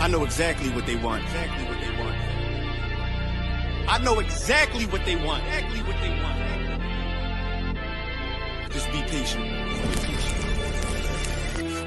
I know exactly what they want. I know exactly what they want. Just be patient.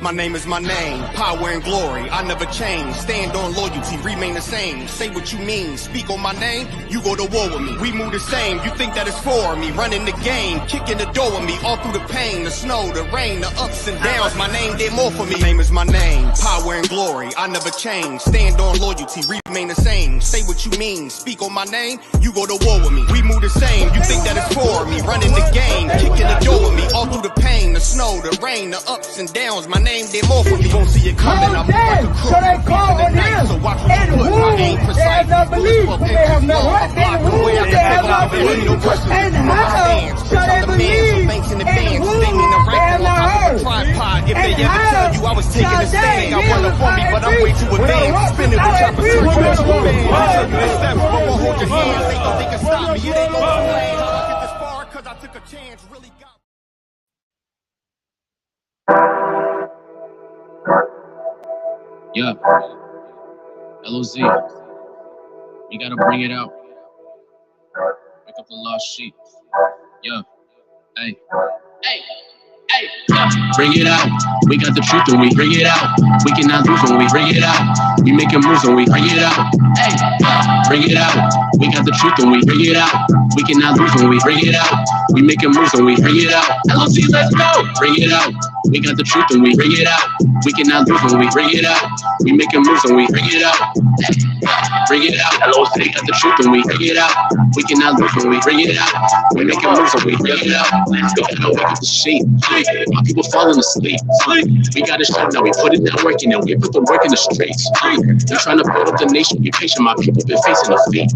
My name is my name, power and glory, I never change. Stand on loyalty, remain the same. Say what you mean, speak on my name, you go to war with me. We move the same, you think that it's for me. Running the game, kicking the door with me. All through the pain, the snow, the rain, the ups and downs. My name did more for me. My name is my name, power and glory, I never change. Stand on loyalty, remain the same. Say what you mean, speak on my name, you go to war with me. We move the same, you think that it's for me. Running the game, kicking the door with me. All through the pain, the snow, the rain, the ups and downs. My name did more for you. Won't see it coming. I'm like a crook. So watch what you put. I ain't precise. Believe they have no right. They have no belief. And how shall they believe? Thanks in advance. They mean the right on top of the tripod. If they ever tell you I was taking a stand, I run up on me, but I'm way too advanced. Spinning with chopper search. Steps, but won't hold your hands. They think they can stop me. It ain't no plan. I get this far because I took a chance. Really got. Yeah, LOZ, you gotta bring it out. Pick up the lost sheep. Yeah, hey, bring it out. We got the truth when we bring it out. We cannot lose when we bring it out. We making moves when we bring it out. Hey, bring it out. We got the truth when we bring it out. We cannot lose when we bring it out. We making moves when we bring it out. LOZ, let's go. Bring it out. We got the truth when we bring it out. We cannot lose when we bring it out. We making moves when we bring it out. Bring it out. LOZ, got the truth when we bring it out. We cannot lose when we bring it out. We making moves when we bring it out. Let's go. Wake up the sheep. My people falling asleep. We got a show now. We put it down working and we put the work in the streets. We trying to build up the nation. Be patient. My people been facing defeat.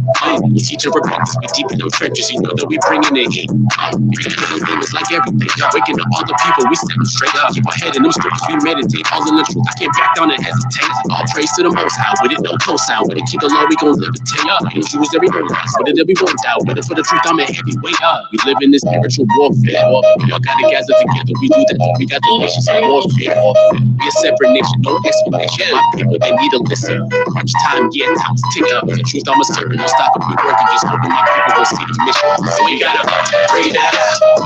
We teach and repentance. We deep in them trenches. You know that we bringing the heat. We taking them demons like everything. Waking up all the people. We stand straight up. Keep our head in them streets. We meditate. All in the truth. I can't back down and hesitate. All praise to the Most High. With it, no cosign. With it, keep the law. We gon' levitate. We don't choose every one. With it, we won't doubt. With it, for the truth, I'm a heavyweight. We live in this spiritual warfare. We all gotta gather together. We do that. We got the nations in warfare. We a separate nation. No explanation. My people, they need to listen. Crunch time, yeah, time's ticking up. The truth, I'm a certain. No stopping. We working. Just hoping my people will see the mission. So we gotta bring it out.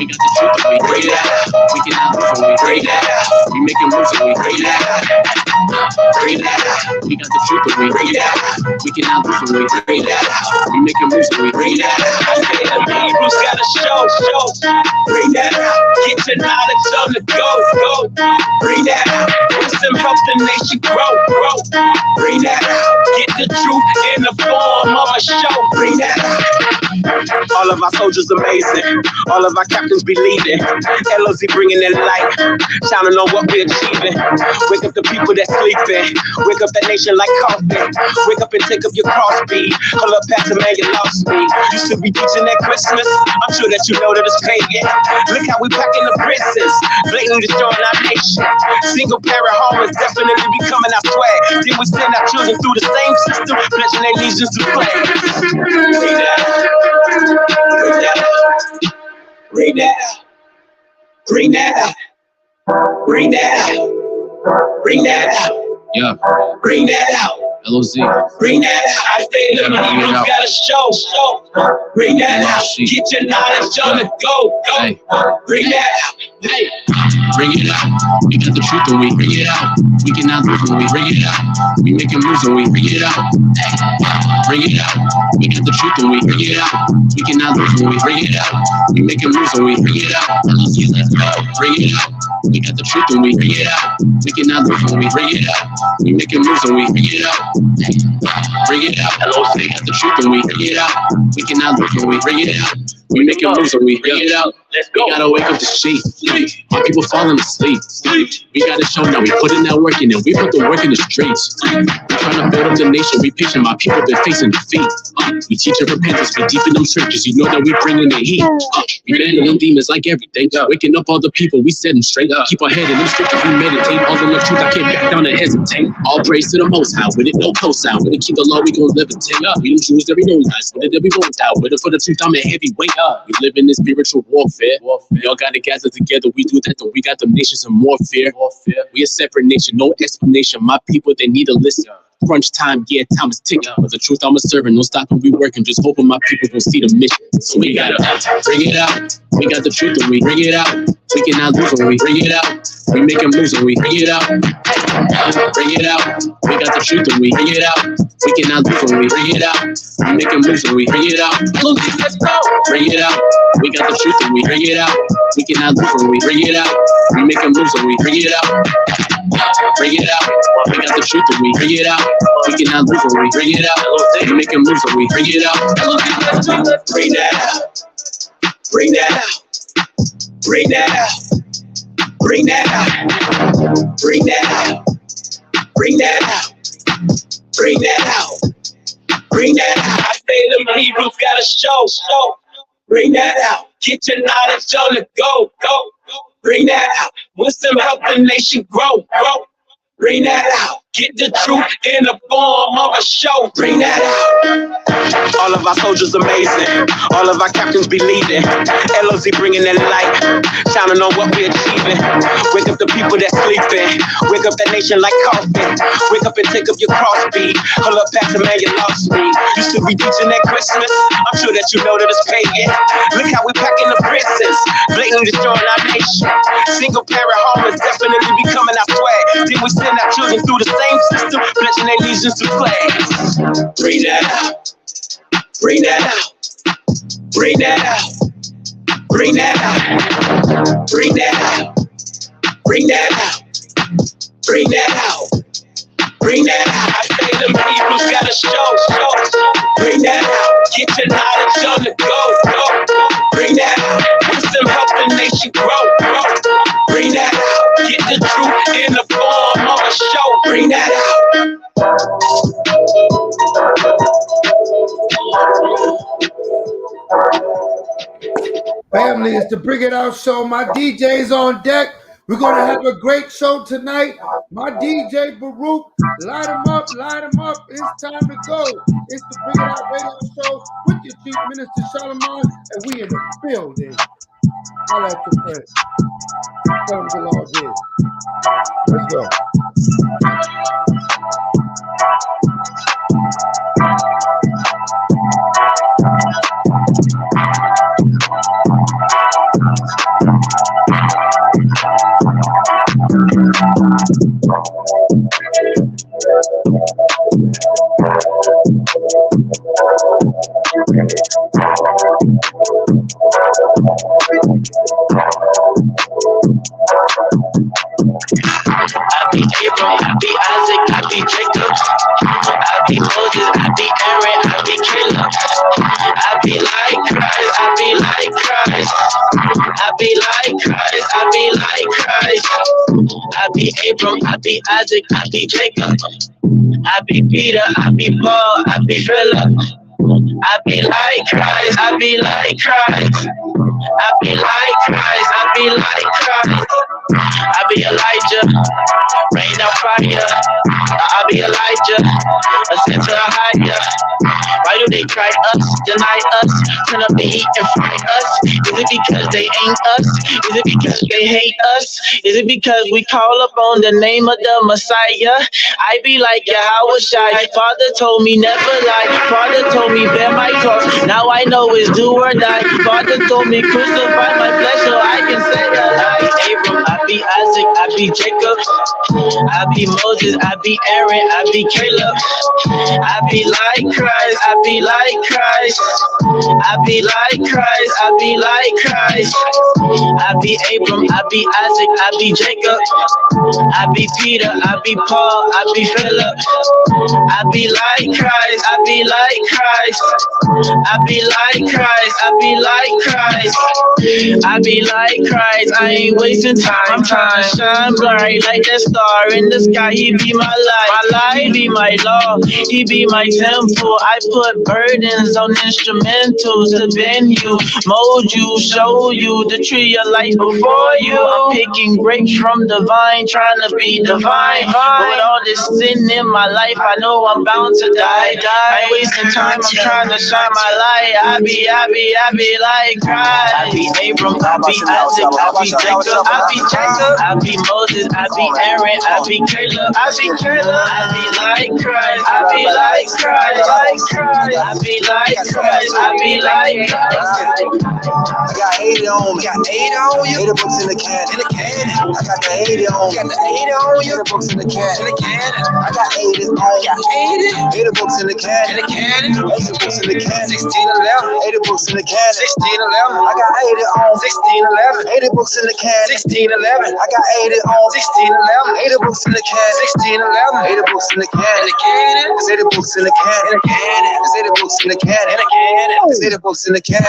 We got the truth and we bring it out. We can out when we bring it out. We making moves and we bring it out. Bring it out. We got the truth and we bring it out. We can out when we bring it out. We making moves and we bring it out. I say the people's gotta show. Bring that out. Get your knowledge on the go. Bring that out. Wisdom helps the nation grow. Bring that out. Get the truth in the form of a show. Bring that out. All of our soldiers amazing. All of our captains be leading. LOZ bringing their light, shining on what we're achieving. Wake up the people that's sleeping. Wake up that nation like coffee. Wake up and take up your cross beat. Hold up, Pastor, man, you lost me. You should be teaching at Christmas. I'm sure that you know that it's pagan. Look how we packing the prisons, blatantly destroying our nation. Single parent home is definitely becoming our swag. Then we send our children through the same system, pledging their allegiance to flag. Bring that out. Bring that out. Bring that out. Bring that out. Yeah. Bring that out. LOZ. Bring that out. I say the people gotta show. Bring that out. Get your knowledge on the go. Hey. Bring that out. Hey. Bring it out. We got the truth and we bring it out. We cannot lose when we bring it out. We making moves when we bring it out. Hey. Bring it out. We got the truth and we bring it out. We cannot lose when we bring it out. We making moves when we bring it out. LOZ, let's go. Bring it out. We got the truth and we bring it out. We cannot lose when we bring it out. We making moves when we bring it out. Bring it out. LOZ, got the truth and we bring it out. We cannot lose when we bring it out. We making moves when we bring it out. Let's go. We gotta wake up the sheep. My people falling asleep. We gotta show now. We put in that work in and we put the work in the streets. We trying to build up the nation. We patient. My people been facing defeat. We teach and repentance. We deep in them trenches. You know that we bringing the heat. We battling them demons like every day. Waking up all the people. We set them straight up. Keep our head in them scriptures. We meditate. All in the truth. I can't back down and hesitate. All praise to the Most High. With it, no cosign. With it, keep the law. We gon' levitate. We don't choose every no lies. With it, we won't doubt. With it, for the truth, I'm a heavyweight. We live in this spiritual warfare. We all gotta gather together. We do that though. We got them nations in warfare. We a separate nation. No explanation. My people, they need to listen. Crunch time, yeah, time is ticking. But the truth I'm a serving, no stopping, we working, just hoping my people gon' see the mission. So we gotta bring it out. We got the truth and we bring it out. We cannot lose when we bring it out. We making moves and we bring it out. Bring it out. We got the truth and we bring it out. We cannot lose when we bring it out. We making moves and we bring it out. Let's go. Bring it out. We got the truth and we bring it out. We cannot lose when we bring it out. We making moves and we bring it out. Bring it out. We got the truth and we bring it out. We cannot lose when we bring it out. We making moves and we bring it out. Bring that out. Bring that out. Bring that out. Bring that out. Bring that out. Bring that out. Bring that out. Bring that out. I say them Hebrews got a show. Bring that out. Get your knowledge on the go. Bring that out. Wisdom help the nation grow. Bring that out. Get the truth in the form of a show. Bring that out. All of our soldiers amazing. All of our captains be leading. LOZ bringing that light, shining on what we're achieving. Wake up the people that's sleeping. Wake up that nation like coffee. Wake up and take up your cross beat. Hold up, Pastor, man, you lost me. You should be teaching at Christmas. I'm sure that you know that it's pagan. Look how we packing the prisons, blatantly destroying our nation. Single parent home is definitely becoming our swag. Then we send our children through the same system, pledging their allegiance to flags. Bring that out. Bring that out. Bring that out. Bring that out. Bring that out. Bring that out. Bring that out. Bring that out. I say them Hebrews got a show. Bring that out. Get your knowledge on the go. Bring that out. Wisdom help the nation grow. Bring that out. Get the truth in the form of a show. Bring that out. Family, it's the Bring It Out show. My DJ's on deck. We're going to have a great show tonight. My DJ Baruch, light him up, light him up. It's time to go. It's the Bring It Out radio show with your Chief Minister Solomon, and we in the building. I like to pray. Tell him the Lord is. Let's go. I be Abraham, I be Isaac, I be Jacob, I be Moses, I be Aaron, I be Caleb, I be like Christ, I be like Christ, I be like Christ, I be like Christ, I be Abram, I be Isaac, I be Jacob, I be Peter, I be Paul, I be Philip, I be like Christ, I be like Christ, I be like Christ, I be like Christ. I be Elijah, rain down fire. I be Elijah, ascend to a higher. Why do they try us, deny us, turn up the heat and fry us? Is it because they ain't us? Is it because they hate us? Is it because we call upon the name of the Messiah? I be like Yhwh shy. Father told me never lie. Father told me bear my cross. Now I know it's do or die. Father told me crucify my flesh so I can say a lie. Abram, I be Isaac, I be Jacob, I be Moses, I be Aaron, I be Caleb, I be like Christ, I be like Christ, I be like Christ, I be like Christ, I be Abram, I be Isaac, I be Jacob, I be Peter, I be Paul, I be Philip, I be like Christ, I be like Christ, I be like Christ, I be like Christ, I be like Christ, I ain't wasting time. I'm trying to shine bright like that star in the sky. He be my light, he be my law, he be my temple. I put burdens on instrumentals to bend you, mold you, show you the tree of life before you. I'm picking grapes from the vine, trying to be divine. With all this sin in my life, I know I'm bound to die. I ain't wasting time, I'm trying to shine my light. I be like Christ. I be Abram, I be Isaac, I be Jacob, I be Jacob, I I be Moses, I be Aaron, I be Caleb, I be like Christ, I be like Christ, I be like Christ, I be like Christ. I got 80 on me. Got 80 on you. 80 books in the can. I got the 80 on me. Got the 80 on you. 80 books in the can. I got 80 on. Got 80. 80 books in the can. 80 books in the can. 1611. 80 books in the can. 1611. I got 80 on. 1611. 80 books in the can. 1611. I got 80 on. 1611. 80 books in the can. 1611. 80 books in the can. 80 books in the can. 80 books in the can. 80 books in the can.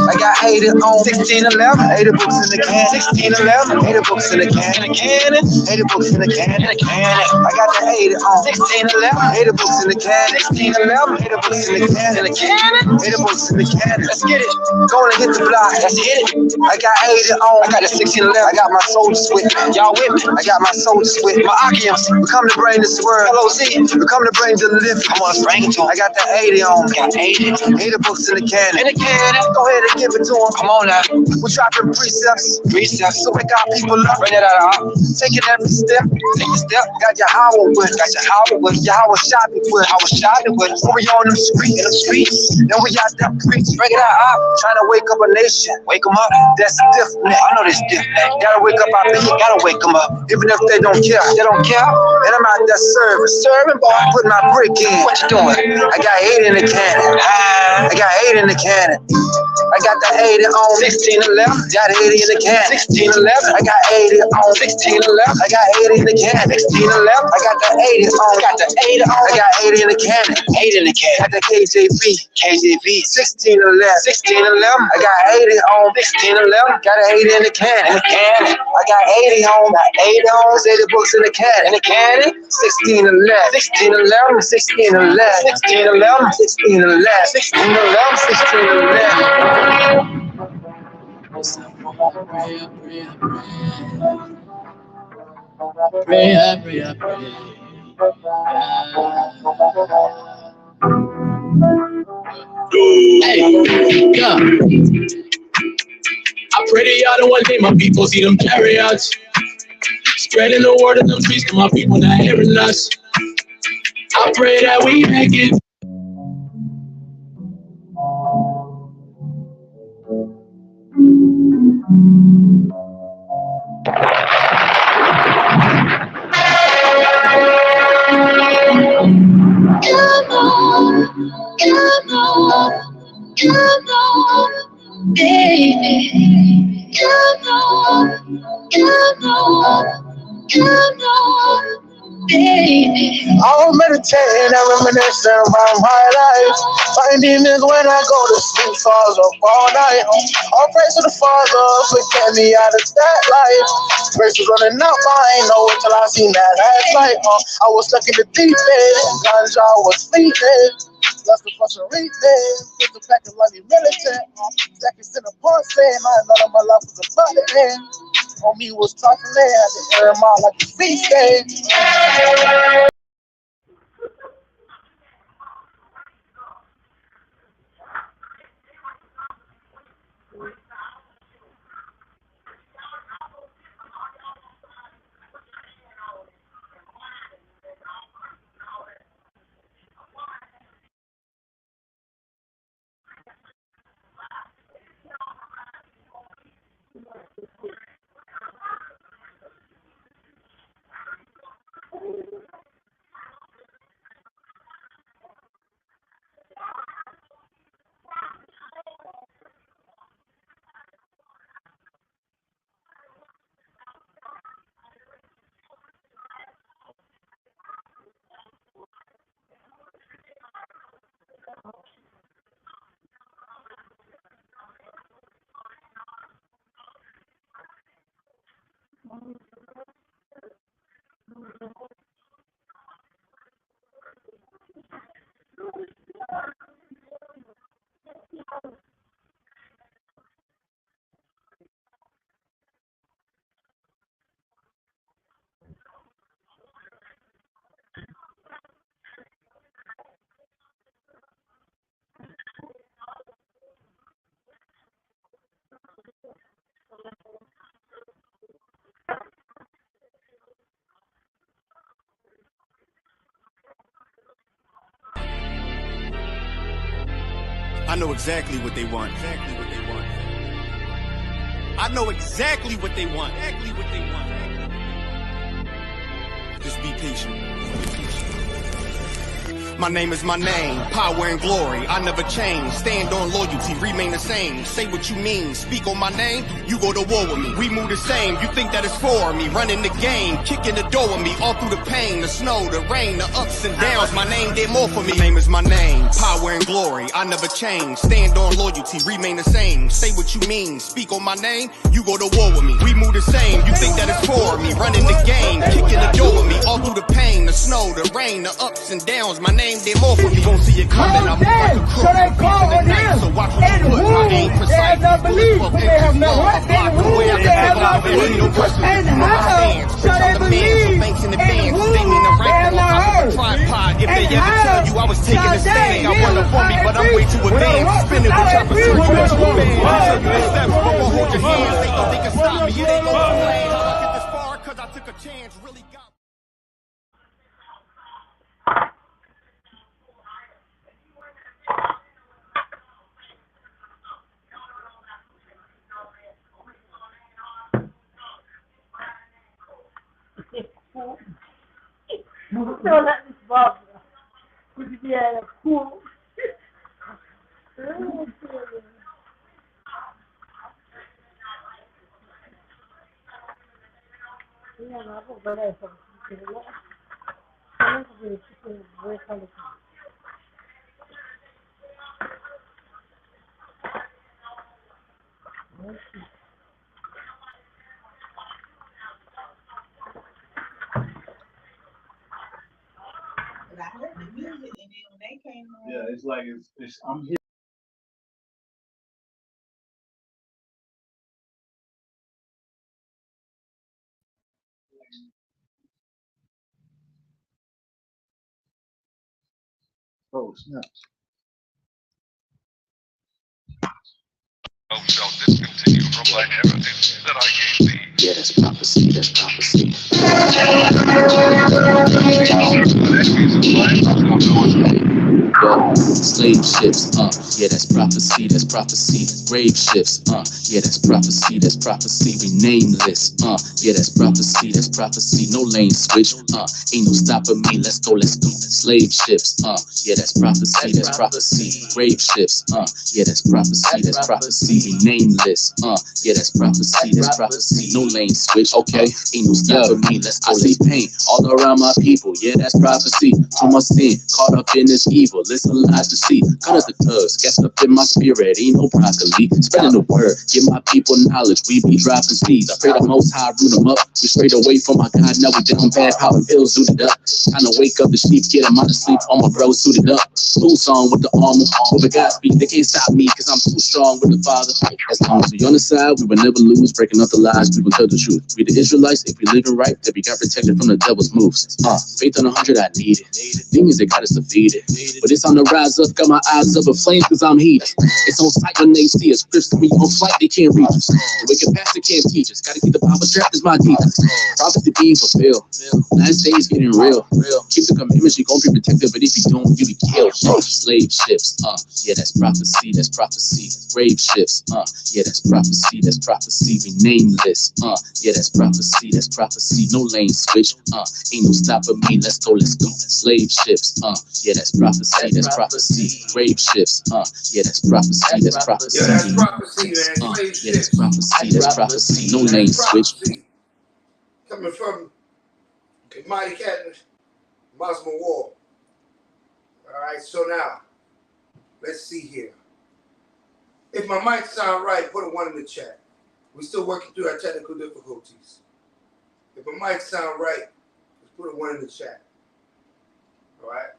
I got 80 on 1611, 80 books in the can, 1611, 80 books in the can, 80 books in the can, I got the 80 on 1611, 80 books in the can, 1611, 80 books in the can, 80 books in the can, let's get it, going to hit the block, let's hit it, I got 80 on, I got the 1611, I got my soldiers with me, y'all with me, I got my soldiers with me, my Akians, we come to bring this word, LOZ, we come to bring deliverance, come on, let's bring it to him, I got the 80 on, got 80 books in the can, go ahead and give it to him. Come on now. We're dropping precepts. So wake our people up. Bring it out. Taking every step. Take a step. Got your Yhwh with. Yhwh shopping with. When we on them streets. Then we out there preach. Bring it out. Trying to wake up a nation. Wake them up. That's stiff neck. I know they stiff neck. Gotta wake up our people. Gotta wake them up. Even if they don't care. And I'm out there serving, boy. Putting my brick in. What you doing? I got 8 in the cannon. I got 8 in the cannon. I got the 80 on 1611. Got 80 in the can. 1611. I got 80 on 1611. I got 80 in the can. 1611. I got the 80 on. Got the 80 on. I got 80 in the can. 80 in the can. Got the KJV. 1611. 1611. I got 80 on 1611. Got 80 in the can. I got 80 on. Got 80 on. 80 books in the can. 1611. 1611. 1611. 1611. 1611. 1611. Pray. Hey, yeah. I pray to y'all the one day my people see them chariots. Spreading the word of them trees to my people not hearing us. I pray that we make it. Come on, baby. Come on, baby. I was meditating and reminiscing about my life. Fighting demons when I go to sleep, falls up all night. All praise to the Father for getting me out of that life. Grace was running out, but I ain't know it till I seen that last light. I was stuck in the deep end, ganja was sleeping. That's the frustrating. Put the pack of like militant. Seconds in the park saying I know that my life was about to end. On me was talking there, had to air him out like a feast day. I know exactly what they want. I know exactly what they want. Just be patient. My name is my name, power and glory, I never change. Stand on loyalty, remain the same. Say what you mean, speak on my name, you go to war with me. We move the same, you think that it's for me. Running the game, kicking the door with me. All through the pain, the snow, the rain, the ups and downs. My name did more for me. My name is my name, power and glory, I never change. Stand on loyalty, remain the same. Say what you mean, speak on my name, you go to war with me. We move the same, you think that it's for me. Running the game, kicking the door with me. All through the pain, the snow, the rain, the ups and downs. My name did more for me. You won't see it coming. I'm like a crook. So they call on him. So watch what you put. My aim precise. Bulletproof every flaw. I block the way I can survive. There ain't no question. You know my stance. Bitch, I'm the man. So thanks in advance. They mean the right on top of a tripod. If they ever tell you I was taking a stand, I run up on me, but I'm way too advanced. Spinning with choppers, so you know you bad. I tell you the steps, but won't hold your hands. They think they can stop me. It ain't no plan. How I get this far? Cause I took a chance. Really got. Don't let this bother you. Would you be at a pool? But I heard the music, and then when they came on, Yeah, it's like it's I'm here. Oh snap! Shall discontinue from my evidence that I gave thee. Yeah, that's prophecy, that's prophecy. Yo, slave ships, yeah, that's prophecy, that's prophecy. Grave ships, yeah, that's prophecy, that's prophecy. We nameless, yeah, that's prophecy, that's prophecy. No lane switch, ain't no stopping me. Let's go, let's go. Slave ships, yeah, that's prophecy, that's prophecy. Grave ships, yeah, that's prophecy, that's prophecy. We nameless, yeah, that's prophecy, that's prophecy. No lane switch, okay, ain't no stopping me. Let's go. I see pain all around my people, yeah, that's prophecy. Too much sin, caught up in this evil. Listen, lies to see. Cut up the thugs, gassed up in my spirit. Ain't no broccoli. Spreading the word, give my people knowledge. We be dropping seeds. I pray the Most High root them up. We straight away from my God. Now we down bad, power pills suited up. Trying to wake up the sheep, get them out of sleep. All my bros suited up. Boots on with the armor. Over God speak, they can't stop me because I'm too strong with the Father. As long as we on the side, we will never lose. Breaking up the lies, we will tell the truth. We the Israelites, if we living right, that we got protected from the devil's moves. Faith on 100, I need it. Demons, they got us defeated. But it's on the rise up, got my eyes up in flames cause I'm heated. It's on sight when they see us. Scripts when you on flight, they can't reach us. The wicked pastor can't teach us. Gotta keep the Bible strapped as my Jesus. Prophecy being fulfilled. Last days getting real. Keep the commandments, you gon' be protected, but if you don't, you be killed. Slave ships, yeah, that's prophecy, that's prophecy. Grave ships, yeah, that's prophecy, that's prophecy. We nameless, yeah, that's prophecy, that's prophecy. No lane switch, ain't no stopping me. Let's go, let's go. Slave ships, yeah, that's prophecy, that's prophecy. Grave ships, yeah, that's prophecy, that's prophecy. Yeah, that's prophecy, man. Slave Yeah, that's ships. prophecy, that's prophecy. No lane That's switch. prophecy. Coming from the mighty cat Muslim war. All right, so now let's see here. If my mic sound right, put a 1 in the chat. We're still working through our technical difficulties. If my mic sound right, let's put a 1 in the chat. All right.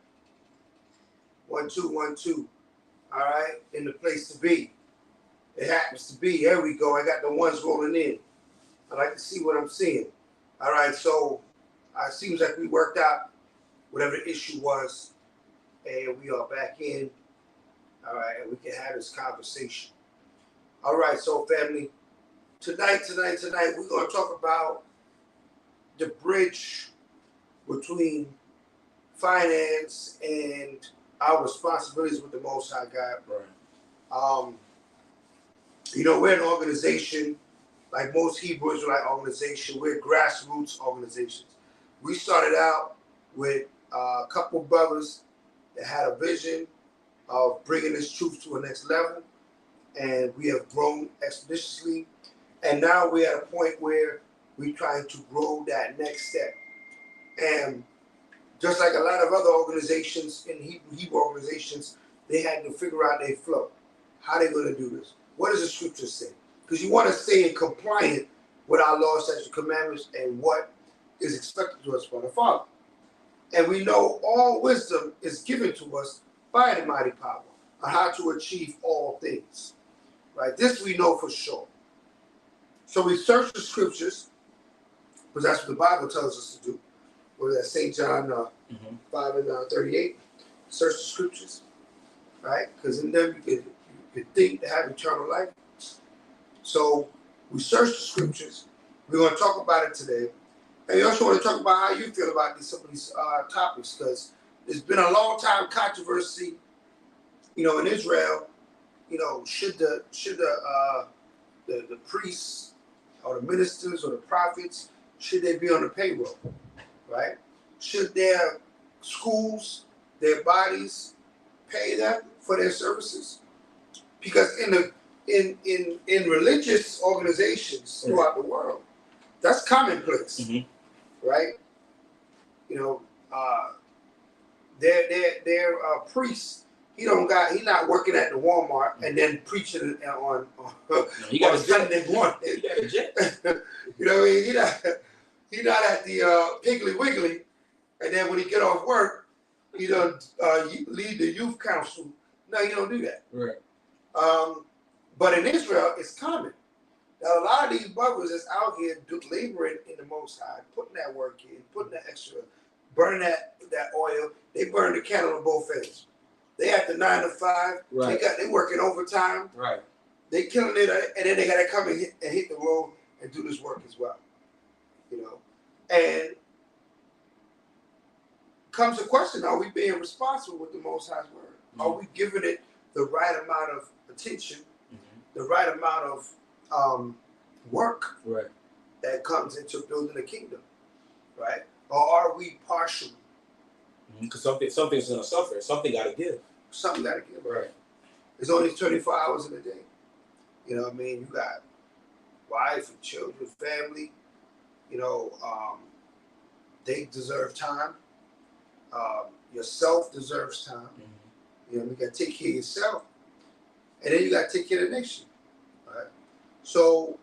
1 2 1 2. All right, in the place to be. It happens to be. There we go. I got the ones rolling in. I like to see what I'm seeing. All right, so it seems like we worked out whatever the issue was, and we are back in. All right, and we can have this conversation. All right, so family, tonight, we're going to talk about the bridge between finance and our responsibilities with the Most High God, bro. You know, we're an organization, like most Hebrew Israelite organization, we're grassroots organizations. We started out with a couple brothers that had a vision of bringing this truth to a next level, and we have grown expeditiously. And now we're at a point where we're trying to grow that next step. And just like a lot of other organizations in Hebrew organizations, they had to figure out their flow. How they going to do this? What does the scripture say? Because you want to stay in compliant with our laws, statutes, commandments, and what is expected to us from the Father. And we know all wisdom is given to us by the mighty power on how to achieve all things. Right? This we know for sure. So we search the scriptures, because that's what the Bible tells us to do. What is that? St. John 5 and 38. Search the scriptures, right? Because in them you can think to have eternal life. So we search the scriptures. We're going to talk about it today. And we also want to talk about how you feel about some of these topics, because there's been a long time controversy, you know, in Israel. You know, should the priests or the ministers or the prophets, should they be on the payroll, right? Should their schools, their bodies pay them for their services? Because in religious organizations throughout the world, that's commonplace, right? You know, their priests. He not working at the Walmart and then preaching on he got on Sunday morning. He got a jet. You know what I mean? He not at the Piggly Wiggly, and then when he get off work, he don't lead the youth council. No, you don't do that. Right. But in Israel, it's common. Now, a lot of these brothers that's out here laboring in the Most High, putting that work in, putting that extra, burning that oil. They burn the candle on both ends. They at the 9 to 5. Right. They working overtime. Right. They killing it, and then they got to come and hit the road and do this work as well. You know, and comes the question: are we being responsible with the Most High's word? Are we giving it the right amount of attention, the right amount of work that comes into building a kingdom, right? Or are we partial? Because something's gonna suffer. Something got to give. Something got to give. Right. There's only 24 hours in a day. You know what I mean? You got wife and children, family. You know, they deserve time. Yourself deserves time. You know, you got to take care of yourself, and then you got to take care of the nation. Right? So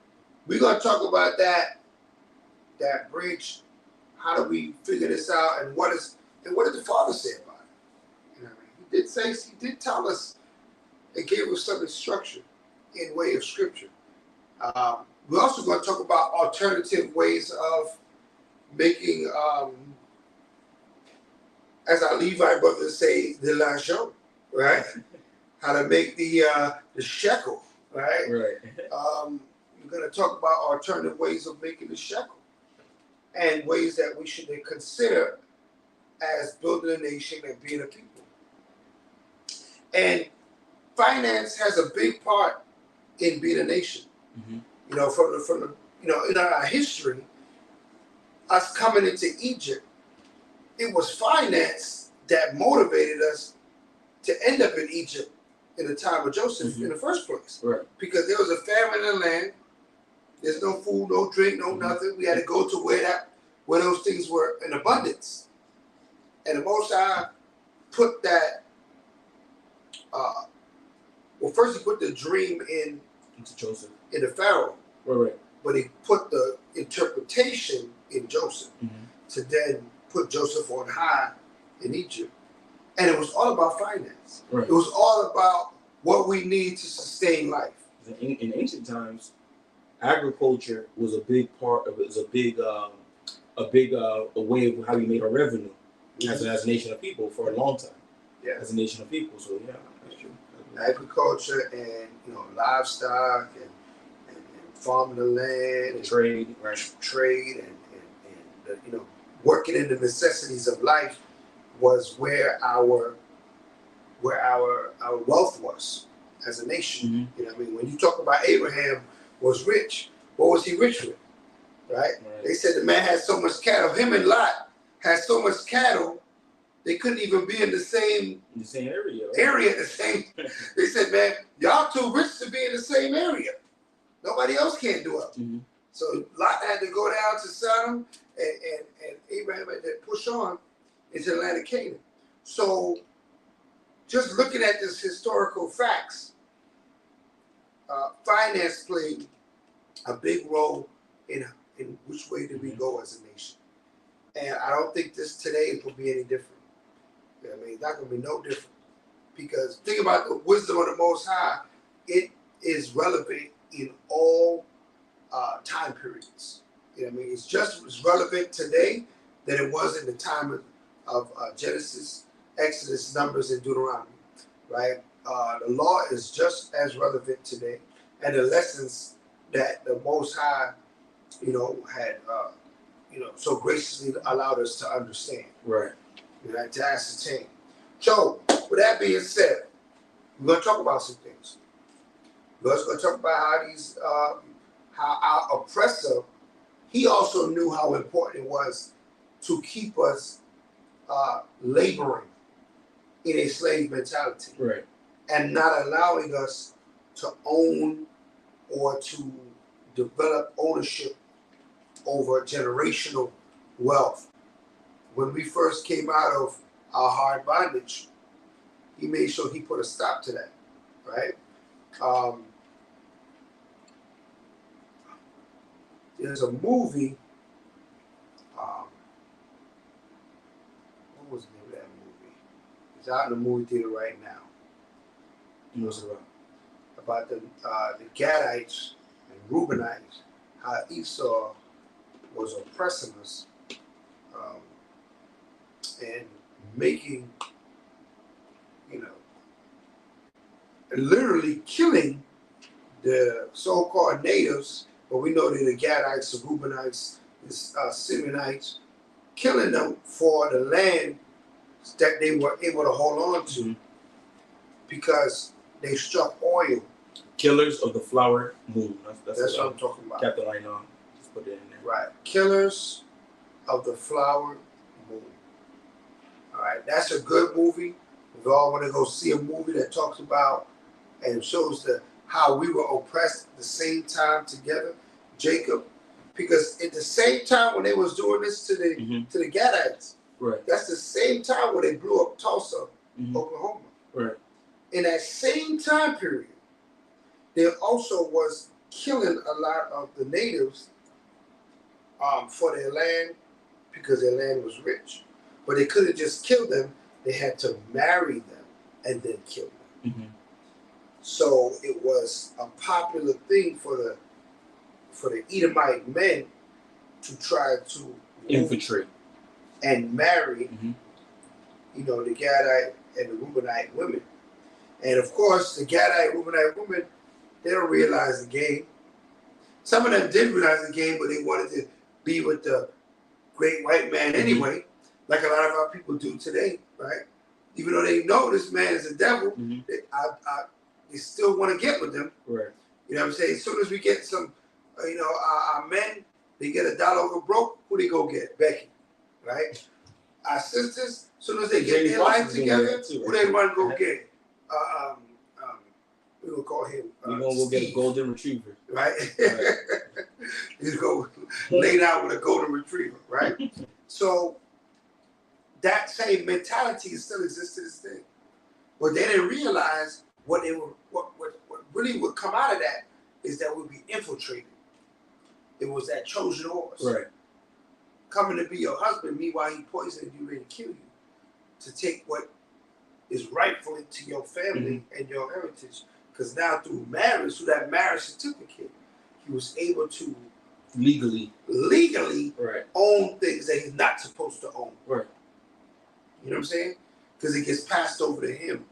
we're gonna talk about that bridge. How do we figure this out, and what did the Father say about it? You know what I mean? He did tell us, and gave us some instruction in way of scripture. We're also going to talk about alternative ways of making, as our Levite brothers say, the l'argent, right? How to make the shekel, right? Right. We're going to talk about alternative ways of making the shekel, and ways that we should consider as building a nation and being a people. And finance has a big part in being a nation. You know, from the you know, in our history, us coming into Egypt, it was finance that motivated us to end up in Egypt in the time of Joseph in the first place. Right. Because there was a famine in the land. There's no food, no drink, no nothing. We had to go to where those things were in abundance. And the Most High put that, well, first he put the dream into Joseph. In the Pharaoh. Right. But he put the interpretation in Joseph to then put Joseph on high in Egypt. And it was all about finance. Right. It was all about what we need to sustain life. In ancient times, agriculture was a big part of it. Was a way of how we made our revenue as a nation of people for a long time. Yeah. As a nation of people. So yeah, that's true. Agriculture and livestock and farming the land, and trade, right? Trade and working in the necessities of life was where our wealth was as a nation. Mm-hmm. You know what I mean? When you talk about Abraham was rich, what was he rich with? Right? They said the man had so much cattle. Him and Lot had so much cattle, they couldn't even be in the same area. Right? Area, the same. They said, man, y'all too rich to be in the same area. Nobody else can do it. Mm-hmm. So Lot had to go down to Sodom, and Abraham had to push on into the land of Canaan. So just looking at this historical facts, finance played a big role in which way did we go as a nation. And I don't think this today will be any different. You know what I mean? It's not going to be no different. Because think about the wisdom of the Most High, it is relevant in all time periods. You know what I mean? It's just as relevant today than it was in the time of Genesis, Exodus, Numbers, and Deuteronomy, right? The law is just as relevant today, and the lessons that the Most High, had, so graciously allowed us to understand, right? To ascertain. So, with that being said, we're going to talk about some things. We're also going to talk about how these, how our oppressor, he also knew how important it was to keep us laboring in a slave mentality, right, and not allowing us to own or to develop ownership over generational wealth. When we first came out of our hard bondage, he made sure he put a stop to that, right? There's a movie. What was the name of that movie? It's out in the movie theater right now. What's it about? About the Gadites and Reubenites, how Esau was oppressing us, and making, literally killing the so-called natives, but we know they're the Gadites, the Reubenites, the Simeonites, killing them for the land that they were able to hold on to, mm-hmm. because they struck oil. Killers of the flower moon. That's what I'm talking about. Captain Line on. Just put it in there. Right. Killers of the flower moon. All right. That's a good movie. We all want to go see a movie that talks about and shows how we were oppressed at the same time together, Jacob. Because at the same time when they was doing this to the mm-hmm. to the Gadites, right. That's the same time when they blew up Tulsa, mm-hmm. Oklahoma. Right. In that same time period, there also was killing a lot of the natives for their land, because their land was rich. But they couldn't just kill them; they had to marry them and then kill them. Mm-hmm. So it was a popular thing for the Edomite men to try to infiltrate and marry, mm-hmm. The Gadite and the Reubenite women. And of course, the Gadite, Reubenite women, they don't realize the game. Some of them did realize the game, but they wanted to be with the great white man anyway, mm-hmm. like a lot of our people do today, right? Even though they know this man is a devil, mm-hmm. they still want to get with them. Right. You know what I'm saying? As soon as we get some, our men, they get $1 over broke, who they go get? Becky, right? Our sisters, as soon as they get their life together, who they want to go get? We will call him. We're going to go get a golden retriever. Right? He's going to lay down with a golden retriever, right? So that same mentality still exists to this day. But they didn't realize what really would come out of that is that we'd be infiltrated. It was that Trojan horse. Right. Coming to be your husband, meanwhile he poisoned you, ready to kill you. To take what is rightful to your family mm-hmm. and your heritage. Because now through marriage, through that marriage certificate, he was able to legally right. own things that he's not supposed to own. Right. You know what I'm saying? Because it gets passed over to him.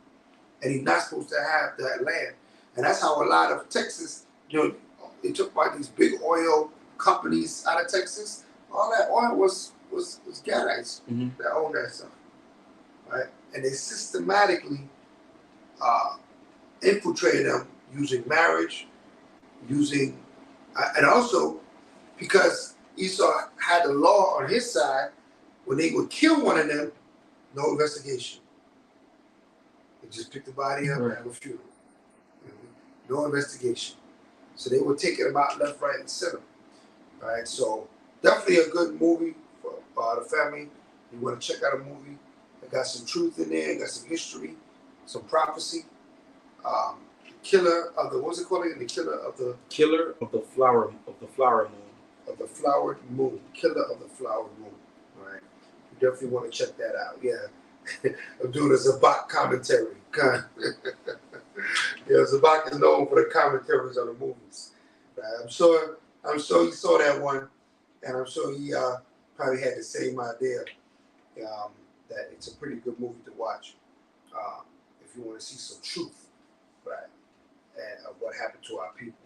And he's not supposed to have that land. And that's how a lot of Texas, they took by these big oil companies out of Texas. All that oil was Gadites mm-hmm. that owned that stuff. Right? And they systematically infiltrated them using marriage, using, and also because Esau had the law on his side, when they would kill one of them, no investigation. They just pick the body up and have a funeral. No investigation. So they were taking them out left, right, and center. All right, so definitely a good movie for the family. You want to check out a movie that got some truth in there, got some history, some prophecy. The killer of the, what's it called again? The killer of the flower moon. Of the flowered moon. Killer of the flowered moon. All right, you definitely want to check that out. Yeah, I'm doing a Zabak commentary. Yeah, Zabak is known for the commentaries on the movies. Right? I'm sure he saw that one, and I'm sure he probably had the same idea that it's a pretty good movie to watch if you want to see some truth, right, and of what happened to our people.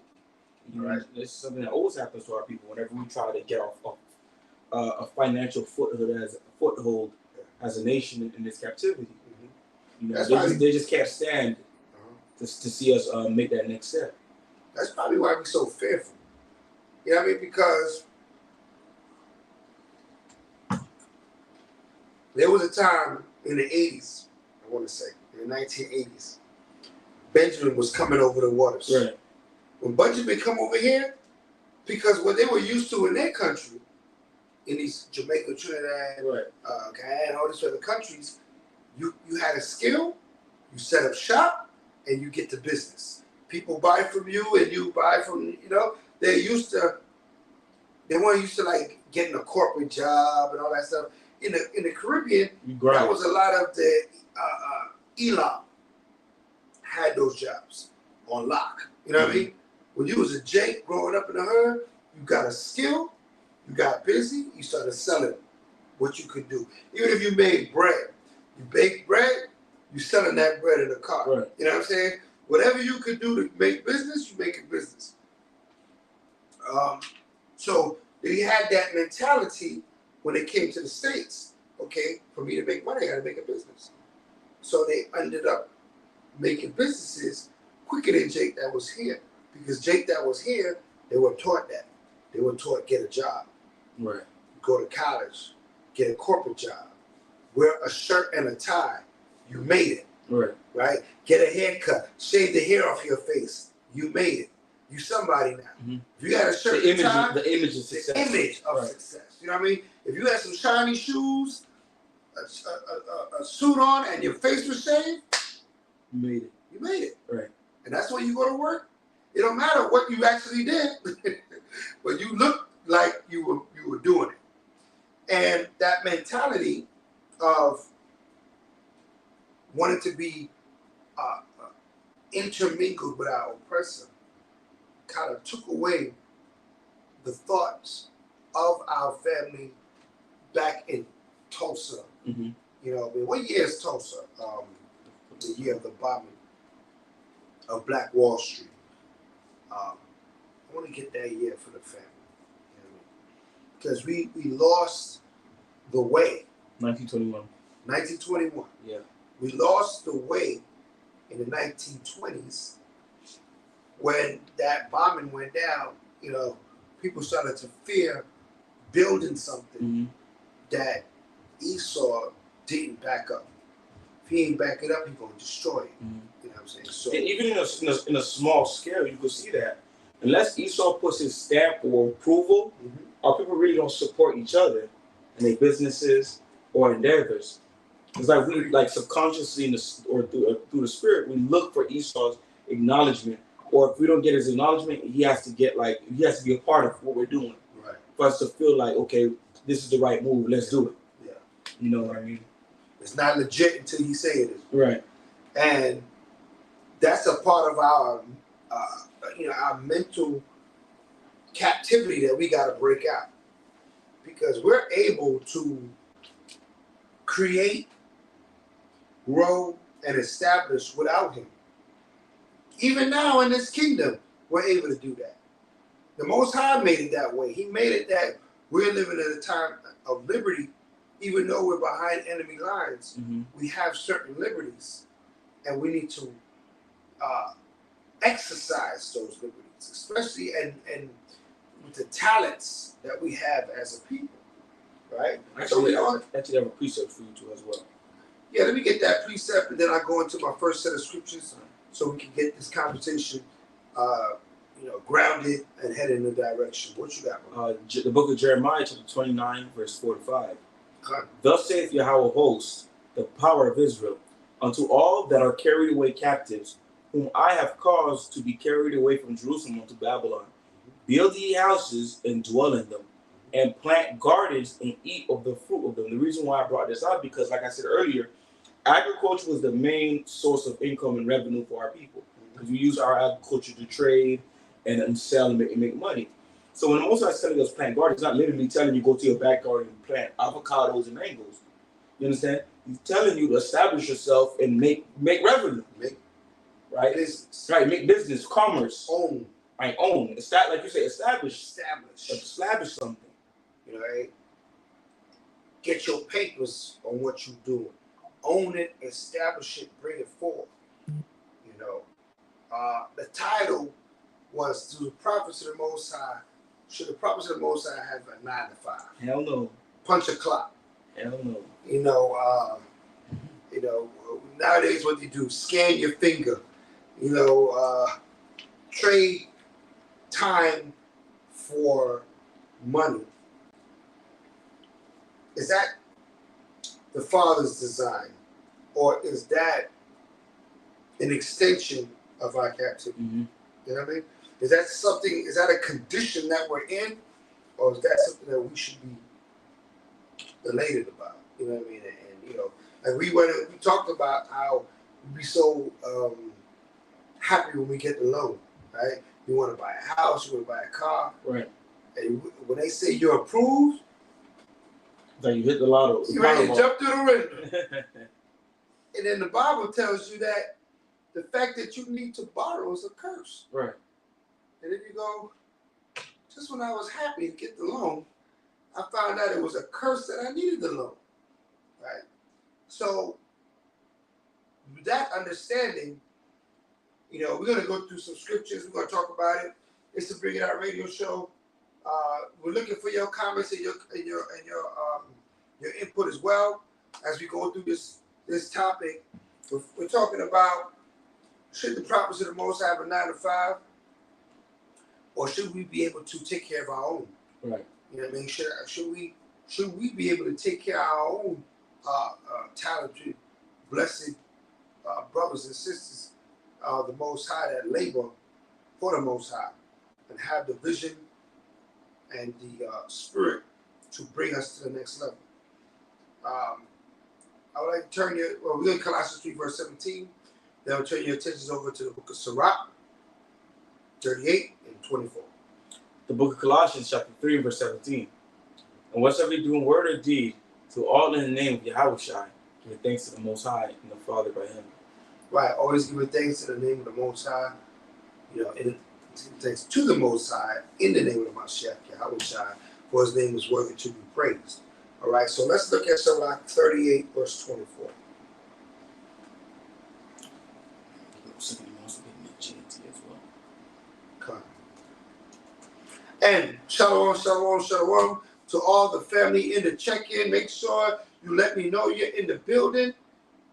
Right, it's something that always happens to our people whenever we try to get off a financial foothold as a nation in this captivity. You know, they just can't stand to see us make that next step. That's probably why we're so fearful. You know what I mean? Because there was a time in the 80s, I want to say, in the 1980s, Benjamin was coming over the waters. Right. When Benjamin come over here, because what they were used to in their country, in these Jamaica, Trinidad, Guyana, all these other countries, you had a skill, you set up shop, and you get the business. People buy from you, and you buy from, you know, they weren't used to like getting a corporate job and all that stuff. In the Caribbean, that was a lot of the Elam had those jobs on lock. You know what I mean? When you was a Jake growing up in the hood, you got a skill, you got busy, you started selling what you could do. Even if you made bread, you bake bread, you selling that bread in the car. Right. You know what I'm saying? Whatever you could do to make business, you make it business. So they had that mentality when they came to the States. Okay, for me to make money, I got to make a business. So they ended up making businesses quicker than Jake that was here. Because Jake that was here, they were taught that. They were taught get a job. Right. Go to college, get a corporate job, wear a shirt and a tie. You made it. Right. Right? Get a haircut, shave the hair off your face. You made it. You somebody now. Mm-hmm. If you got a shirt and tie, the image of success. The image of success. You know what I mean? If you had some shiny shoes, a suit on, and your face was shaved, you made it. You made it. Right. And that's when you go to work. It don't matter what you actually did, but you look like you were doing it. And that mentality of wanting to be intermingled with our oppressor kind of took away the thoughts of our family back in Tulsa. Mm-hmm. You know, I mean, what year is Tulsa? The year of the bombing of Black Wall Street. I want to get that year for the family. You know what I mean? Because we lost the way. 1921. 1921. Yeah. We lost the way in the 1920s when that bombing went down. You know, people started to fear building something that Esau didn't back up. If he ain't back it up, he's going to destroy it. You know what I'm saying? So, and even in a small scale, you can see that. Unless Esau puts his stamp or approval, our people really don't support each other in their businesses or endeavors. It's like we, like subconsciously or through the spirit, we look for Esau's acknowledgement. Or if we don't get his acknowledgement, he has to be a part of what we're doing. Right. For us to feel like, okay, this is the right move, let's do it. Yeah. You know what I mean? It's not legit until you say it is. Right. And that's a part of our, our mental captivity that we got to break out, because we're able to create, grow, and establish without him. Even now in this kingdom, we're able to do that. The Most High made it that way. He made it that we're living at a time of liberty. Even though we're behind enemy lines, we have certain liberties, and we need to exercise those liberties, especially and with the talents that we have as a people, right? Actually, I actually have a precept for you too as well. Yeah, let me get that precept, and then I go into my first set of scriptures, so we can get this conversation, grounded and headed in a direction. What you got, bro? The book of Jeremiah, chapter 29, verse 4 to 5. Okay. Thus saith Yhwh of hosts, the power of Israel, unto all that are carried away captives, whom I have caused to be carried away from Jerusalem unto Babylon. Build ye houses and dwell in them, and plant gardens and eat of the fruit of them. The reason why I brought this up, because like I said earlier, agriculture was the main source of income and revenue for our people. Because we use our agriculture to trade and sell and make money. So when the Most High is telling us plant gardens, he's not literally telling you go to your backyard and plant avocados and mangoes. You understand? He's telling you to establish yourself and make revenue. Right? Business. Right, make business, commerce. Own. Like you say, establish something. Right? Get your papers on what you're doing. Own it, establish it, bring it forth. The title was to the prophets of the Most High. Should the prophets of the Most High have a 9 to 5? Hell no. Punch a clock. Hell no. Nowadays what they do, scan your finger. Trade time for money. Is that the Father's design, or is that an extension of our captivity? Mm-hmm. You know what I mean? Is that a condition that we're in, or is that something that we should be elated about? You know what I mean? And we talked about how we be so happy when we get the loan, right? You want to buy a house, you want to buy a car, right? And when they say you're approved, then you hit the lotto. You ready to jump through the window. And then the Bible tells you that the fact that you need to borrow is a curse. Right. And then you go, just when I was happy to get the loan, I found out it was a curse that I needed the loan. Right? So, with that understanding, we're going to go through some scriptures. We're going to talk about it. It's the Bring It Out radio show. We're looking for your comments and your input as well as we go through this topic. We're talking about, should the prophets of the Most High have a 9 to 5, or should we be able to take care of our own? Right. You know what I mean? Should we be able to take care of our own talented, blessed brothers and sisters, the Most High, that labor for the Most High and have the vision and the spirit to bring us to the next level? I would like to turn we're going to Colossians 3 verse 17. Then I'll turn your attentions over to the book of Sirach 38 and 24. The book of Colossians chapter 3 verse 17. And whatsoever you do in word or deed, to all in the name of Yhwh, give thanks to the Most High and the Father by Him. Right, always give thanks to the name of the Most High. Thanks to the Most High in the name of the Mashiach, Yhwh, for His name is worthy to be praised. All right, so let's look at Sirach 38 verse 24. Okay. And shalom, shalom, shalom to all the family in the check-in. Make sure you let me know you're in the building,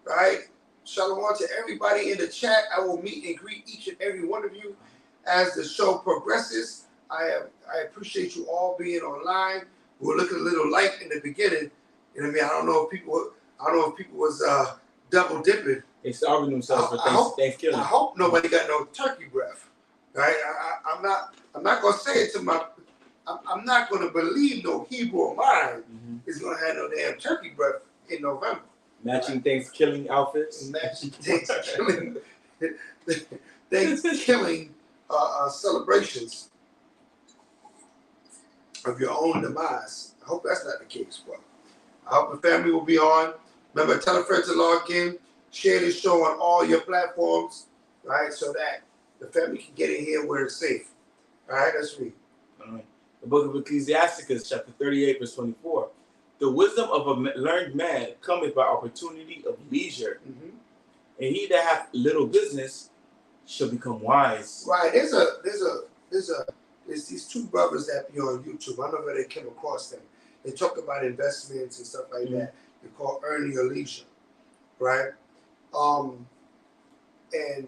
right? Shalom to everybody in the chat. I will meet and greet each and every one of you as the show progresses. I appreciate you all being online. We're looking a little light in the beginning. You know what I mean? I don't know if people was double dipping. They starving themselves for Thanksgiving. I hope nobody got no turkey breath. Right? I'm not gonna say it to I'm not gonna believe no Hebrew mind is gonna have no damn turkey breath in November. Matching Thanksgiving outfits. Matching Thanksgiving celebrations of your own demise. I hope that's not the case, bro. I hope the family will be on. Remember, tell a friend to log in. Share this show on all your platforms, right? So that the family can get in here where it's safe. All right, let's read. All right. The book of Ecclesiasticus, chapter 38, verse 24. The wisdom of a learned man cometh by opportunity of leisure. And he that hath little business should become wise. Right. There's these two brothers that be on YouTube. I don't know if they came across them. They talk about investments and stuff like that. They're called Earning Your Leisure, right? And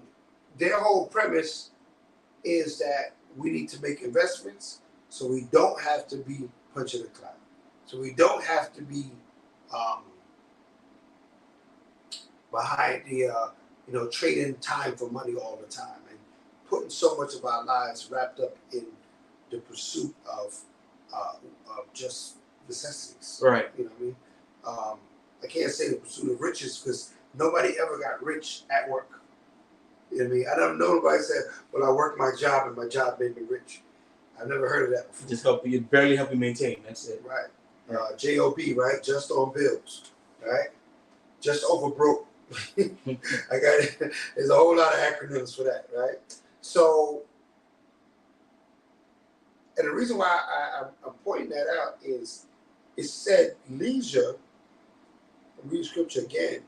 their whole premise is that we need to make investments so we don't have to be punching the clock. So we don't have to be behind the trading time for money all the time and putting so much of our lives wrapped up in the pursuit of just necessities. Right. You know what I mean? I can't say the pursuit of riches because nobody ever got rich at work. You know what I mean? I don't know nobody said, well, I worked my job and my job made me rich. I've never heard of that before. Barely help you maintain. That's it. Right. J-O-B, right? Just on bills, right? Just over broke. There's a whole lot of acronyms for that, right? So, and the reason why I'm pointing that out is it said leisure, read scripture again,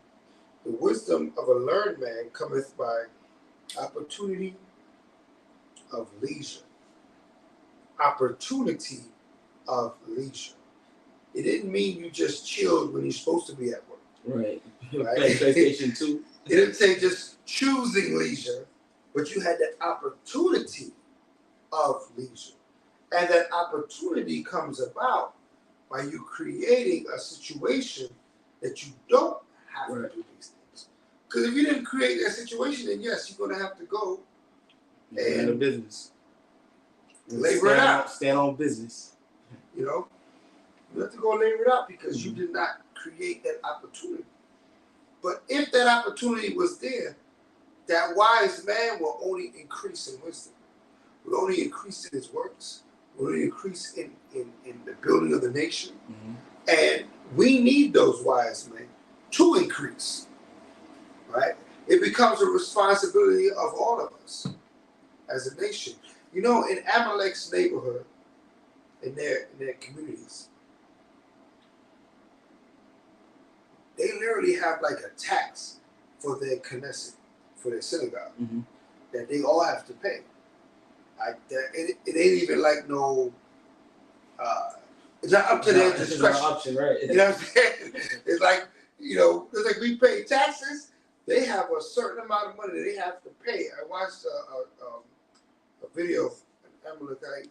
the wisdom of a learned man cometh by opportunity of leisure. Opportunity of leisure. It didn't mean you just chilled when you're supposed to be at work. Right. Right? PlayStation 2. It didn't say just choosing leisure, but you had the opportunity of leisure. And that opportunity comes about by you creating a situation that you don't have to do these things. Because if you didn't create that situation, then yes, you're going to have to go and business. Labor it out. Stand on business. You know, you have to go labor it out because you did not create that opportunity. But if that opportunity was there, that wise man will only increase in wisdom, will only increase in his works, will only increase in the building of the nation. And we need those wise men to increase, right? It becomes a responsibility of all of us as a nation. You know, in Amalek's neighborhood, in their communities, they literally have like a tax for their Knesset, for their synagogue, that they all have to pay. Like that, it ain't even like no. It's not up to their discretion. It's not an option, right? You know what I'm saying? It's like, it's like we pay taxes. They have a certain amount of money that they have to pay. I watched a video of an Amalekite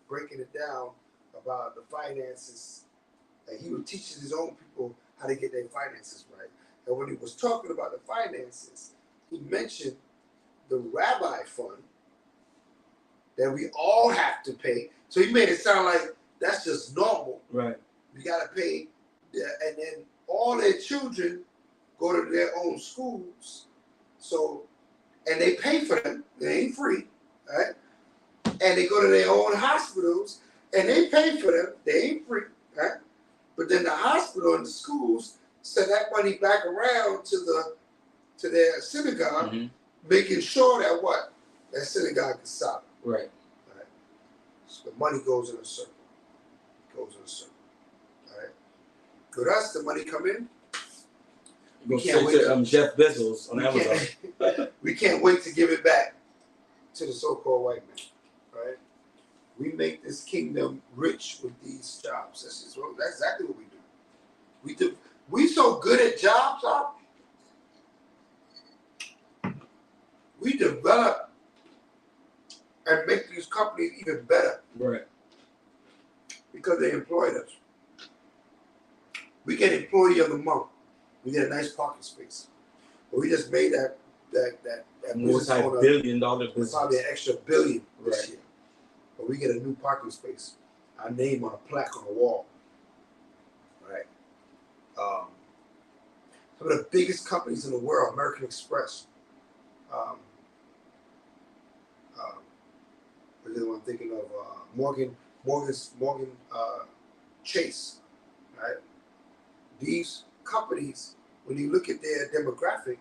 breaking it down about the finances, and he was teaching his own people how to get their finances right. And when he was talking about the finances, he mentioned the rabbi fund that we all have to pay. So he made it sound like that's just normal. Right. You got to pay, and then all their children go to their own schools. So, and they pay for them. They ain't free, right? And they go to their own hospitals, and they pay for them. They ain't free, right? But then the hospital and the schools send that money back around to their synagogue, making sure that that synagogue is solid. Right. Right. So the money goes in a circle. All right. With us, the money come in. We can't wait to Jeff Bezos on Amazon. We can't wait to give it back to the so-called white man. Right. We make this kingdom rich with these jobs. That's exactly what we do. We so good at jobs, we develop and make these companies even better. Right. Because they employed us. We get employee of the month. We get a nice parking space. But we just made that multi-billion-dollar business. Probably an extra billion this year. But we get a new parking space. Our name on a plaque on the wall. Right. Some of the biggest companies in the world, American Express. What is the one I'm thinking of? Morgan Chase, right? These companies, when you look at their demographic,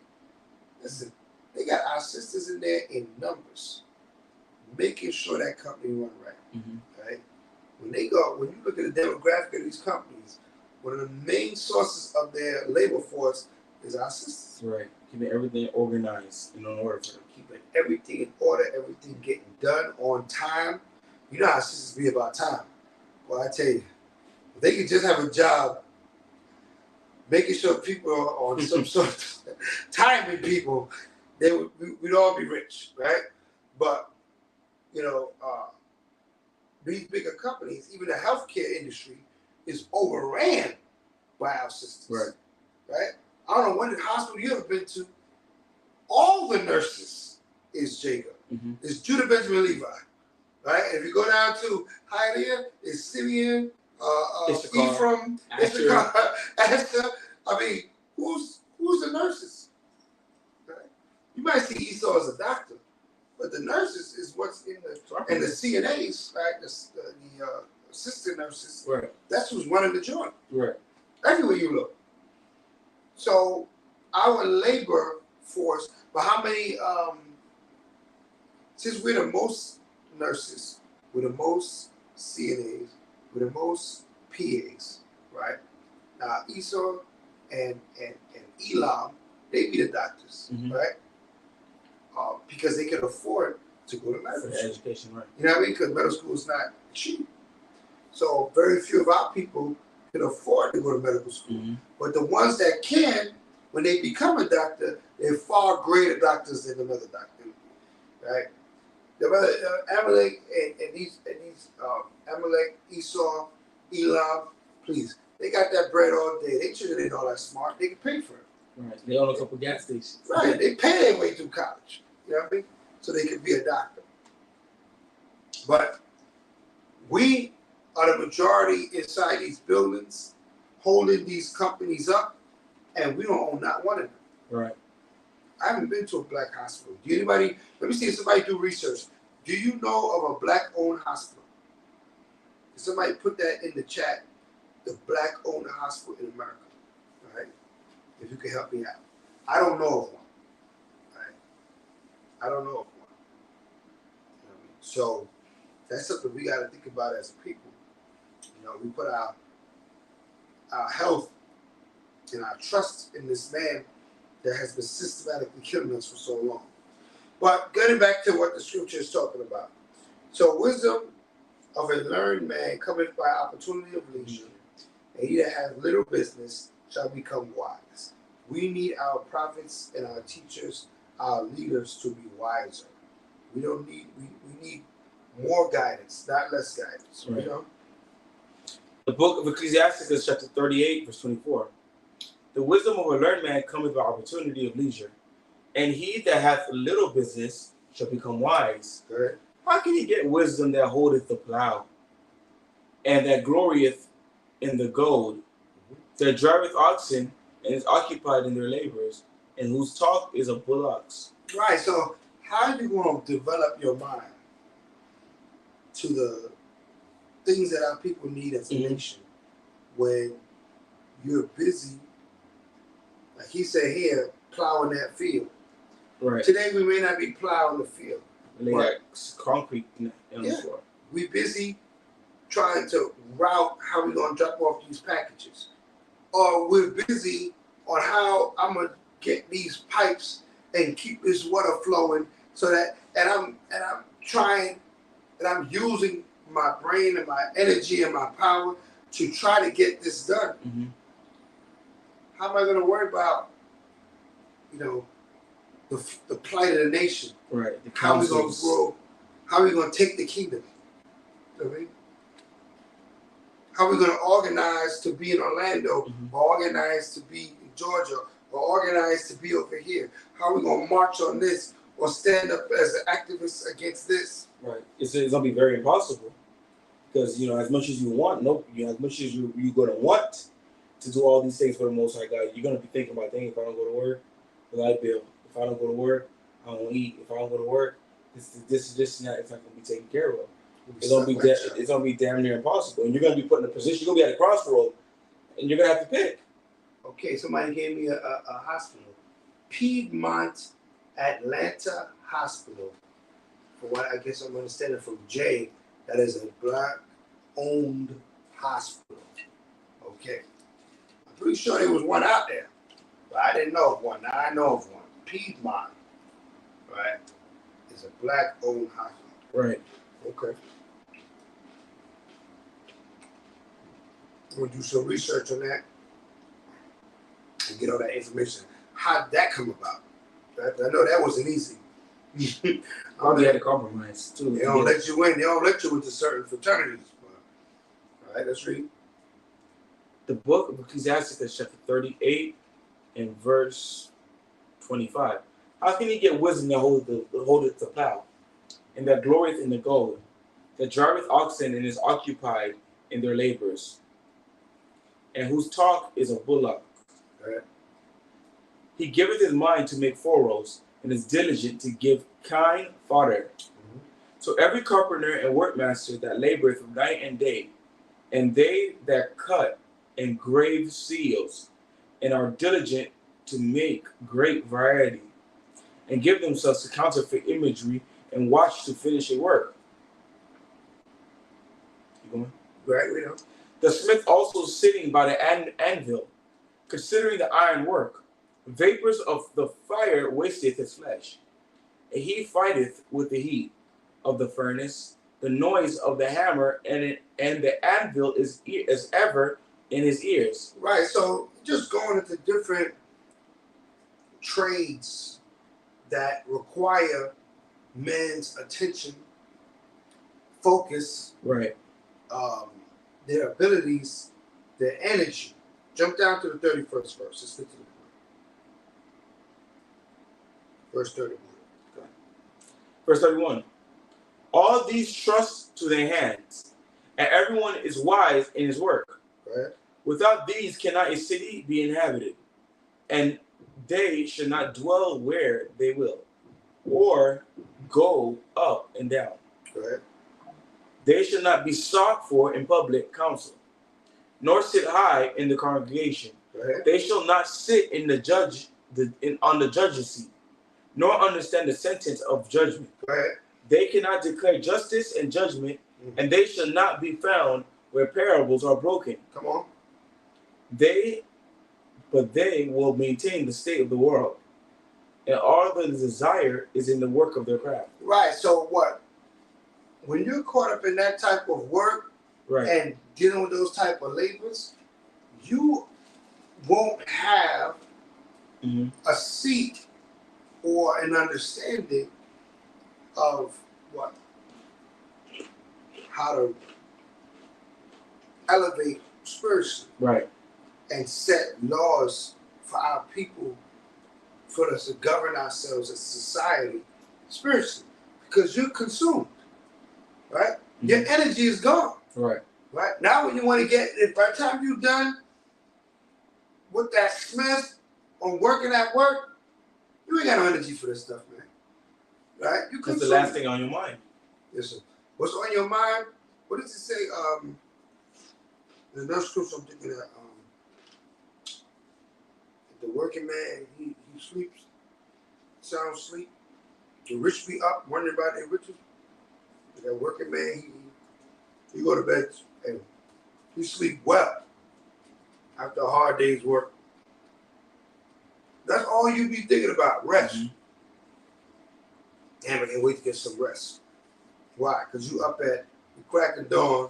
listen, they got our sisters in there in numbers, making sure that company run right, right? When you look at the demographic of these companies, one of the main sources of their labor force is our sisters. Right. keeping everything organized and in order for them. Keeping everything in order, everything getting done on time. You know how sisters be about time. Well, I tell you, if they could just have a job making sure people are on some sort of timing people, we'd all be rich, right? But you know, these bigger companies, even the healthcare industry, is overran by our sisters. Right? I don't know when hospital you ever been to. All the nurses is Jacob. Mm-hmm. It's Judah Benjamin Levi. Right? If you go down to Hialeah, it's Simeon, Ephraim, Esther. I mean, who's the nurses? Right? You might see Esau as a doctor, but the nurses is what's in the CNAs, right? The assistant nurses. Right. That's who's running the joint. Right. Everywhere you look. So our labor force, but how many? Since we're the most nurses, we're the most CNAs, we're the most PAs, right? Now Esau and Elam, they be the doctors, mm-hmm. right? Because they can afford to go to medical school. Education, right? You know what I mean? Because medical school is not cheap. So very few of our people can afford to go to medical school. Mm-hmm. But the ones that can, when they become a doctor, they're far greater doctors than another doctor, right? The Amalek and these Amalek, Esau, Elam, please, they got that bread all day. They sure they ain't all that smart. They can pay for it. Right. They own a couple gas stations. Right. They pay their way through college. You know what I mean? So they can be a doctor. But we are the majority inside these buildings, holding these companies up, and we don't own not one of them. Right. I haven't been to a black hospital. Do anybody? Let me see if somebody do research. Do you know of a black-owned hospital? Can somebody put that in the chat? The black-owned hospital in America. All right. If you can help me out. I don't know of one. All right. I don't know of one. You know what I mean? So that's something we got to think about as a people. You know, we put our health and our trust in this man that has been systematically killing us for so long. But getting back to what the scripture is talking about. So wisdom of a learned man cometh by opportunity of leisure, and he that hath little business shall become wise. We need our prophets and our teachers, our leaders to be wiser. We don't need we need more guidance, not less guidance. Right. You know? The book of Ecclesiastes, chapter 38, verse 24. The wisdom of a learned man cometh by opportunity of leisure, and he that hath little business shall become wise. Correct. How can he get wisdom that holdeth the plow, and that glorieth in the goad, that driveth oxen, and is occupied in their labors, and whose talk is of bullocks? Right. So how are you going to develop your mind to the things that our people need as a nation when you're busy, like he said here, plowing that field? Right. Today we may not be plowing the field. And they got concrete on the floor. We busy trying to route how we're going to drop off these packages. Or we're busy on how I'm going to get these pipes and keep this water flowing so that, and I'm trying, and I'm using my brain and my energy and my power to try to get this done. Mm-hmm. How am I going to worry about, you know, the plight of the nation? Right. How are we going to grow? How are we going to take the kingdom? You know what I mean? How are we going to organize to be in Orlando, or organize to be in Georgia, or organize to be over here? How are we going to march on this or stand up as an activist against this? Right. It's going to be very impossible because, you know, as much as you want, as much as you're going to want to do all these things for the Most High God, you're going to be thinking about, dang, if I don't go to work, the light bill. If I don't go to work, I don't eat. If I don't go to work, this and that, it's not going to be taken care of. It's gonna be damn near impossible, and you're gonna be put in a position. You're gonna be at a crossroad, and you're gonna have to pick. Okay, somebody gave me a hospital, Piedmont Atlanta Hospital. For what I guess I'm understanding from Jay, that is a black-owned hospital. Okay, I'm pretty sure there was one out there, but I didn't know of one. Now I know of one. Piedmont, right, is a black-owned hospital. Right. Okay. We'll do some research on that and get all that information. How did that come about? I know that wasn't easy. Probably had a compromise too. They don't let you in. They don't let you into certain fraternities. All right, let's read. The book of Ecclesiastes, chapter 38 and verse 25. How can he get wisdom that holdeth the plow, and that glorieth in the gold, that driveth oxen and is occupied in their labors, and whose talk is a bullock? Right. He giveth his mind to make furrows, and is diligent to give kine fodder. Mm-hmm. So every carpenter and workmaster that laboreth night and day, and they that cut and grave seals, and are diligent to make great variety, and give themselves to counterfeit imagery, and watch to finish a work. You going? Right, we know. The smith also sitting by the anvil, considering the iron work. Vapors of the fire wasteth his flesh, and he fighteth with the heat of the furnace. The noise of the hammer and the anvil is ever in his ears. Right, so just going into different trades that require men's attention, focus, right, their abilities, their energy. Jump down to the 31st verse. Let's get to the point. Verse 31. Okay. Verse 31. All these trust to their hands, and everyone is wise in his work. Right. Without these cannot a city be inhabited, and they should not dwell where they will, or go up and down. Right. They should not be sought for in public council, nor sit high in the congregation. Right. They shall not sit in on the judge's seat, nor understand the sentence of judgment. Right. They cannot declare justice and judgment, and they shall not be found where parables are broken. Come on. But they will maintain the state of the world, and all the desire is in the work of their craft. Right. So what? When you're caught up in that type of work, right, and dealing with those type of labors, you won't have a seat or an understanding of what? How to elevate spiritually. Right. And set laws for our people, for us to govern ourselves as a society spiritually. Because you're consumed. Right? Mm-hmm. Your energy is gone. Right. Right? Now when you want to get, by the time you're done with that smith on working at work, you ain't got no energy for this stuff, man. Right? You That's the last thing on your mind. Yes, sir. What's on your mind? What does it say? There's another scripture I'm thinking that the working man, he sleeps, sound sleep. The rich be up, wondering about their riches. That working man, he go to bed and he sleep well after a hard day's work. That's all you be thinking about, rest. Mm-hmm. Damn, I can't wait to get some rest. Why? Because you up at the crack of dawn,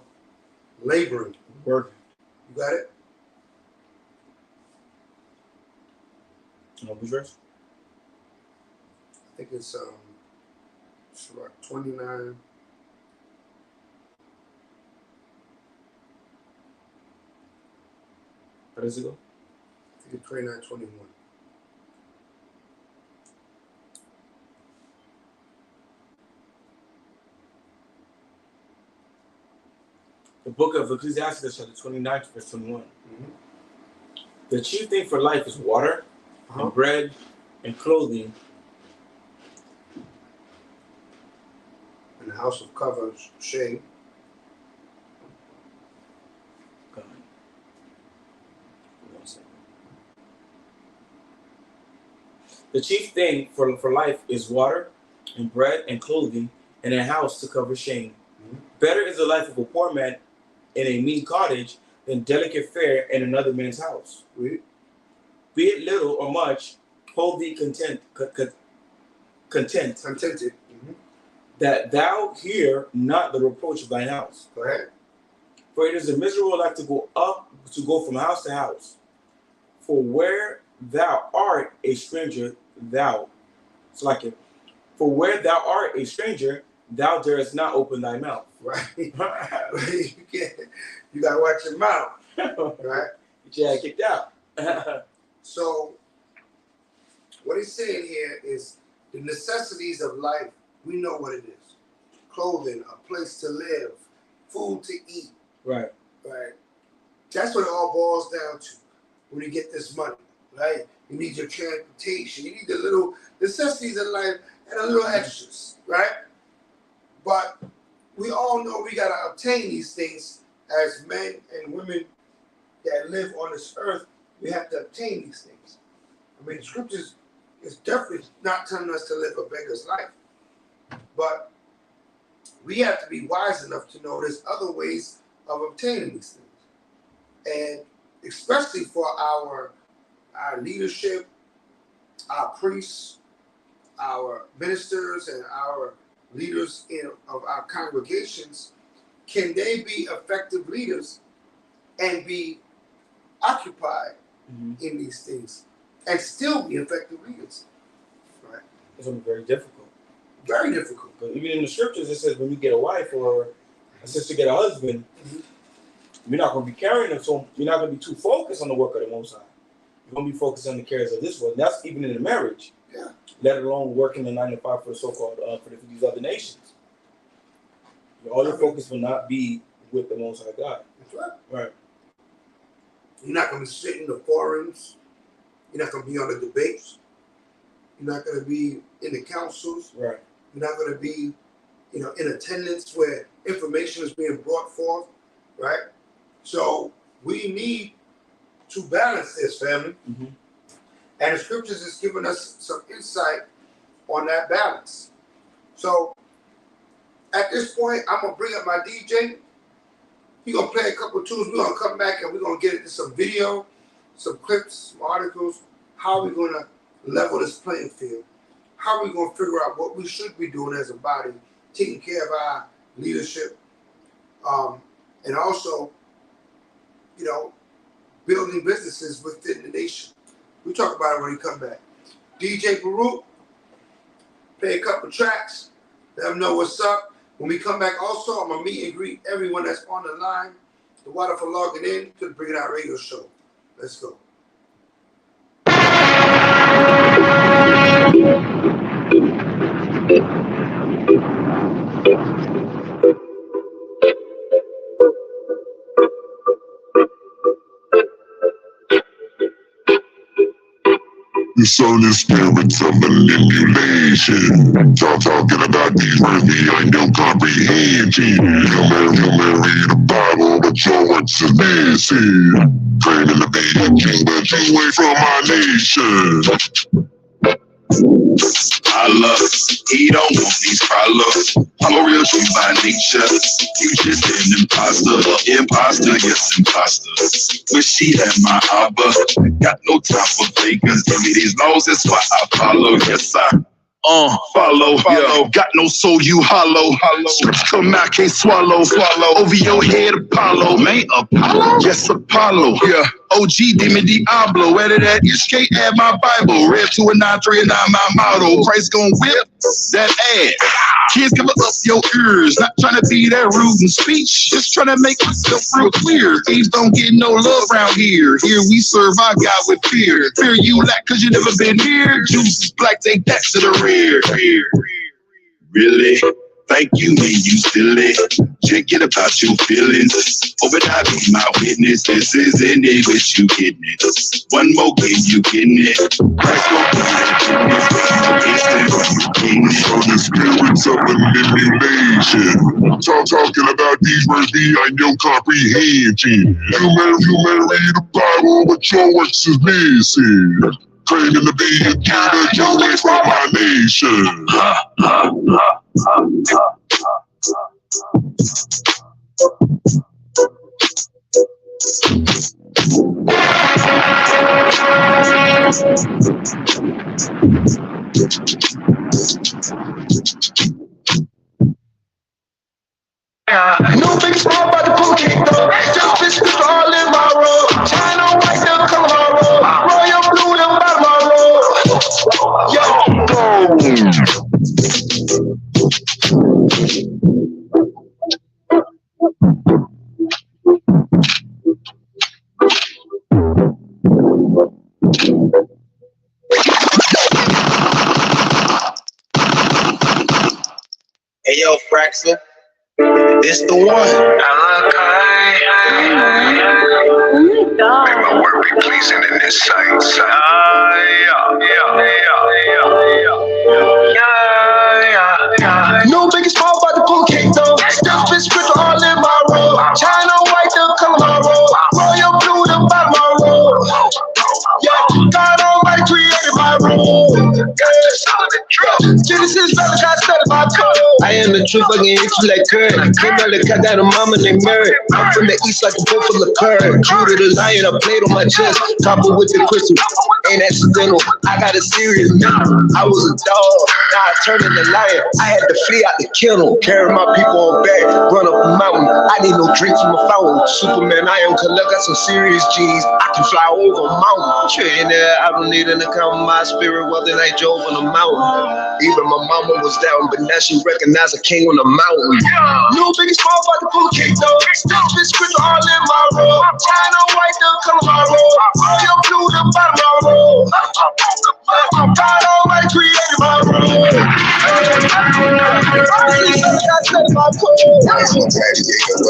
laboring. Working. You got it? Nobody's rest? I think it's about 29. How does it go? I think it's 29, 21. The book of Ecclesiastes, chapter 29, verse 21. Mm-hmm. The chief thing for life is water, and bread, and clothing. And the house of covers, shade. God. 1 second. The chief thing for life is water, and bread, and clothing, and a house to cover shame. Mm-hmm. Better is the life of a poor man in a mean cottage than delicate fare in another man's house. Oui. Be it little or much, hold thee contented, Contented. that thou hear not the reproach of thine house. Go ahead. For it is a miserable life to go from house to house. For where thou art a stranger, for where thou art a stranger, thou darest not open thy mouth. Right. You gotta watch your mouth. Right. You get kicked out. So what he's saying here is the necessities of life. We know what it is: clothing, a place to live, food to eat. Right. Right. That's what it all boils down to when you get this money. Right. You need your transportation. You need the little necessities of life and a little extras. Right. But we all know we gotta obtain these things as men and women that live on this earth. We have to obtain these things. I mean, the scriptures is definitely not telling us to live a beggar's life, but we have to be wise enough to know there's other ways of obtaining these things, and especially for our leadership, our priests, our ministers, and our leaders of our congregations. Can they be effective leaders and be occupied in these things and still be effective leaders? Right. It's going to be very difficult. Very difficult. But even in the scriptures, it says when you get a wife or a sister get a husband, you're not going to be carrying them, so you're not going to be too focused on the work of the Most High. You're going to be focused on the cares of this world. That's even in a marriage. Yeah. Let alone working the 9 to 5 for the so-called for these other nations. All your focus will not be with the Most High God. That's right. Right. You're not going to sit in the forums. You're not going to be on the debates. You're not going to be in the councils. Right. You're not going to be, in attendance where information is being brought forth. Right. So we need to balance this, family. And the scriptures is giving us some insight on that balance. So at this point, I'm going to bring up my DJ. He's going to play a couple of tunes. We're going to come back and we're going to get into some video, some clips, some articles. How are we going to level this playing field? How are we going to figure out what we should be doing as a body, taking care of our leadership, and also, building businesses within the nation. We talk about it when we come back. DJ Baruch, play a couple tracks, let them know what's up. When we come back also, I'm going to meet and greet everyone that's on the line. The water for logging in to the Bring It Out Radio Show. Let's go. Discerning spirits of manipulation. Talking about these words beyond your comprehension. You may read the Bible, but your works is missing. Claiming to be a king, but you away from my nation. I love, he don't want these problems. I'm a real true by nature. You just an imposter, yes, imposter. Wish he had my Abba. Got no time for fakers. Give me these laws, that's why I follow. Yes, I follow. Yeah. Got no soul, you hollow. Scripts come out, can't swallow. Over your head, Apollo. Man, Apollo? Yes, Apollo. Yeah. OG, Demon Diablo. Where did that? You can't add my Bible. Red 2 and 9, 3 and 9, my motto. Christ gon' whip that ass. Kids, give up your ears. Not trying to be that rude in speech. Just trying to make myself real clear. Thieves don't get no love around here. Here we serve our God with fear. Fear you lack cause you never been here. Juice is black, take that to the rear. Really? Thank you when you silly. Check it about your feelings. Open I be my witness. This isn't it, but you getting it. One more game, you getting it. Christ gon' be so the spirits of manipulation. Talking about these words beyond your comprehension. You may read the Bible, but your works is missing. Claiming to be a king, but you away from my nation. No big small about the pool cake though. Just fish with all in my roll. China white, the color my roll. Royal blue, the bottom my roll. Yo, hey yo, Fraxel, this the one. Make my work be pleasing in this sight. No big small about the pool cake though. Still fish with all in my roll. China white, the color my roll. Royal blue, the bottom my roll. Yeah, God Almighty created my roll. Genesis, God started my code. I am the truth, I can hit you like curd. Came out the cat, got a mama named Mary. I'm from the east like a boat full of curd. True to the lion, I played on my chest. Copper with the crystal, ain't accidental. I got a serious memory. I was a dog, now I turned into lion. I had to flee out the kennel, carry my people on back, run up a mountain. I need no drink from a fountain. Superman, I am collect, got some serious G's. I can fly over a mountain. Train there, I don't need an account. My spirit wealthy like Jove on the mountain. Even my mama was down, but now she recognized a king on the mountain. No big small about the pool cake though. Still fish with all in my roll. China white, the color my roll. Royal blue, the bottom my roll. God Almighty created my roll. When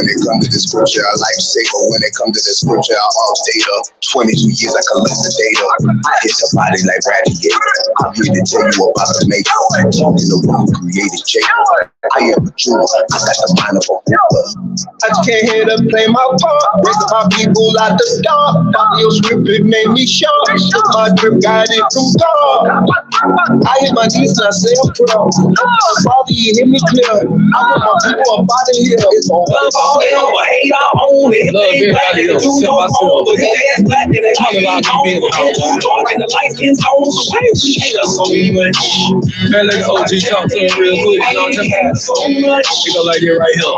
it comes to the scripture, I lifesaver. When it comes to the scripture, I off data. 22 years, I collect the data. I hit the body like Radiator. I'm here to tell you about the maker. Talking the one who created Jacob. I am a Jew. I got the mind of a rapper. I just can't hear to play my part. Raising my people out the dark. Pop your script, it made me sharp. My grip guided through dark. I hit my knees and I say I'm proud. Father, you hear me clear. I want my people up out of here. It's all about it. Hate I own it. Love everybody else. Except myself. Man, let OG talk to him real quick. You know what I'm saying? We go like that right here.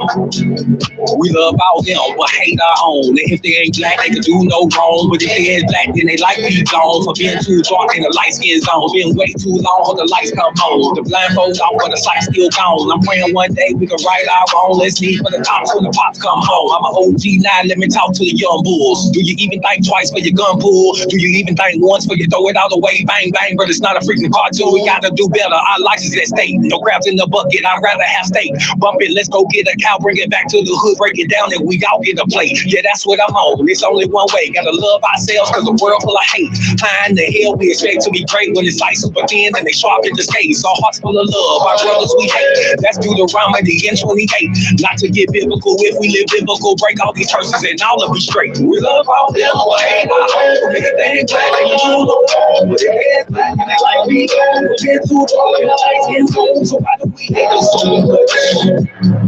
We love all them, but hate our own. And if they ain't black, they can do no wrong. But if they is black, then they like me gone. For being too dark in the light skin zone. Been way too long for the lights come on. The blindfolds off, but the sight's still gone. I'm praying one day we can right our wrong. Let's need for the cops when the pops come home. I'm an OG now, let me talk to the young bulls. Do you even think twice for your gun pull? Do you even think once for you throw it all away? Bang, bang, but it's not a freaking cartoon. We gotta do better. Our license at stake. No crabs in the bucket, I'd rather have steak. Bump it, let's go get a cow, bring it back to the hood, break it down, and we all get a plate. Yeah, that's what I'm on. It's only one way. Gotta love ourselves, cause the world full of hate. How in the hell we expect to be great when it's like super thin and they sharp in the skates? Our hearts full of love, our brothers we hate. That's Deuteronomy in 28. Not to get biblical, if we live biblical, break all these curses and all of be straight. We love all them, but hate our own. Nigga, they ain't black, they don't know wrong. But if they ain't black, they like we go. We've been too long in the light skin zone, so why do we hate them so much?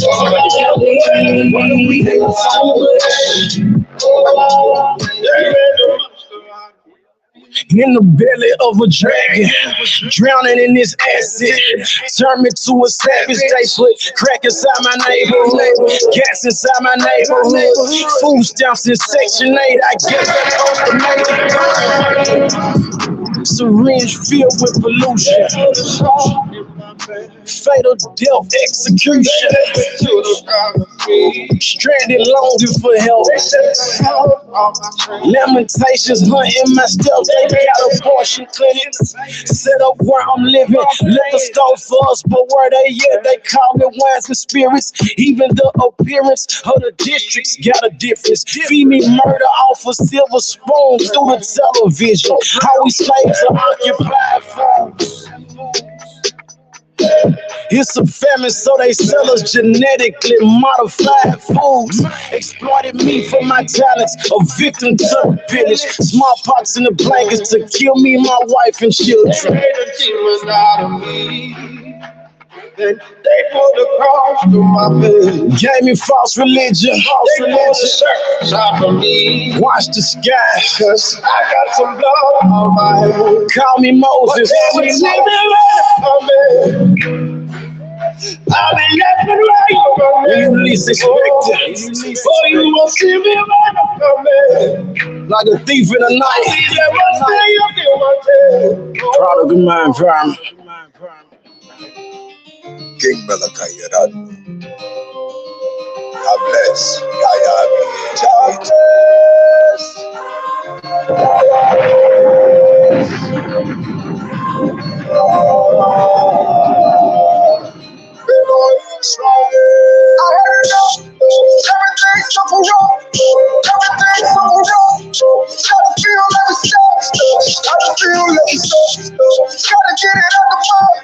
Somebody tell me, why do we hate them so much? In the belly of a dragon, drowning in this acid, turn me to a savage. They put crack inside my neighborhood, gas inside my neighborhood, food stamps in Section 8. I guess that's the syringe filled with pollution, fatal death execution, stranded longing for help, lamentations hunting my steps. They got abortion clinics set up where I'm living, liquor store for us, but where they at? They call me wines and spirits. Even the appearance of the districts got a difference. Feed me murder off a silver spoon through the television. How we slaves are occupied folks. It's a famine, so they sell us genetically modified foods. Exploited me for my talents, a victim to the village. Smallpox in the blankets to kill me, my wife, and children. Then they put the cross to my bed. Gave me false religion. They put the church out for me. Watch the sky, cause I got some blood on my head. Call me Moses. But they see me running from me. I'll be left and right when you least expect it. For you will see me running from me. Like a thief in the night. Prodigal man, fam. King Melakayarad. God bless. God I heard everything's so wrong. Everything's so wrong. Gotta feel like a star. Gotta feel like a star. Gotta get it out the mud.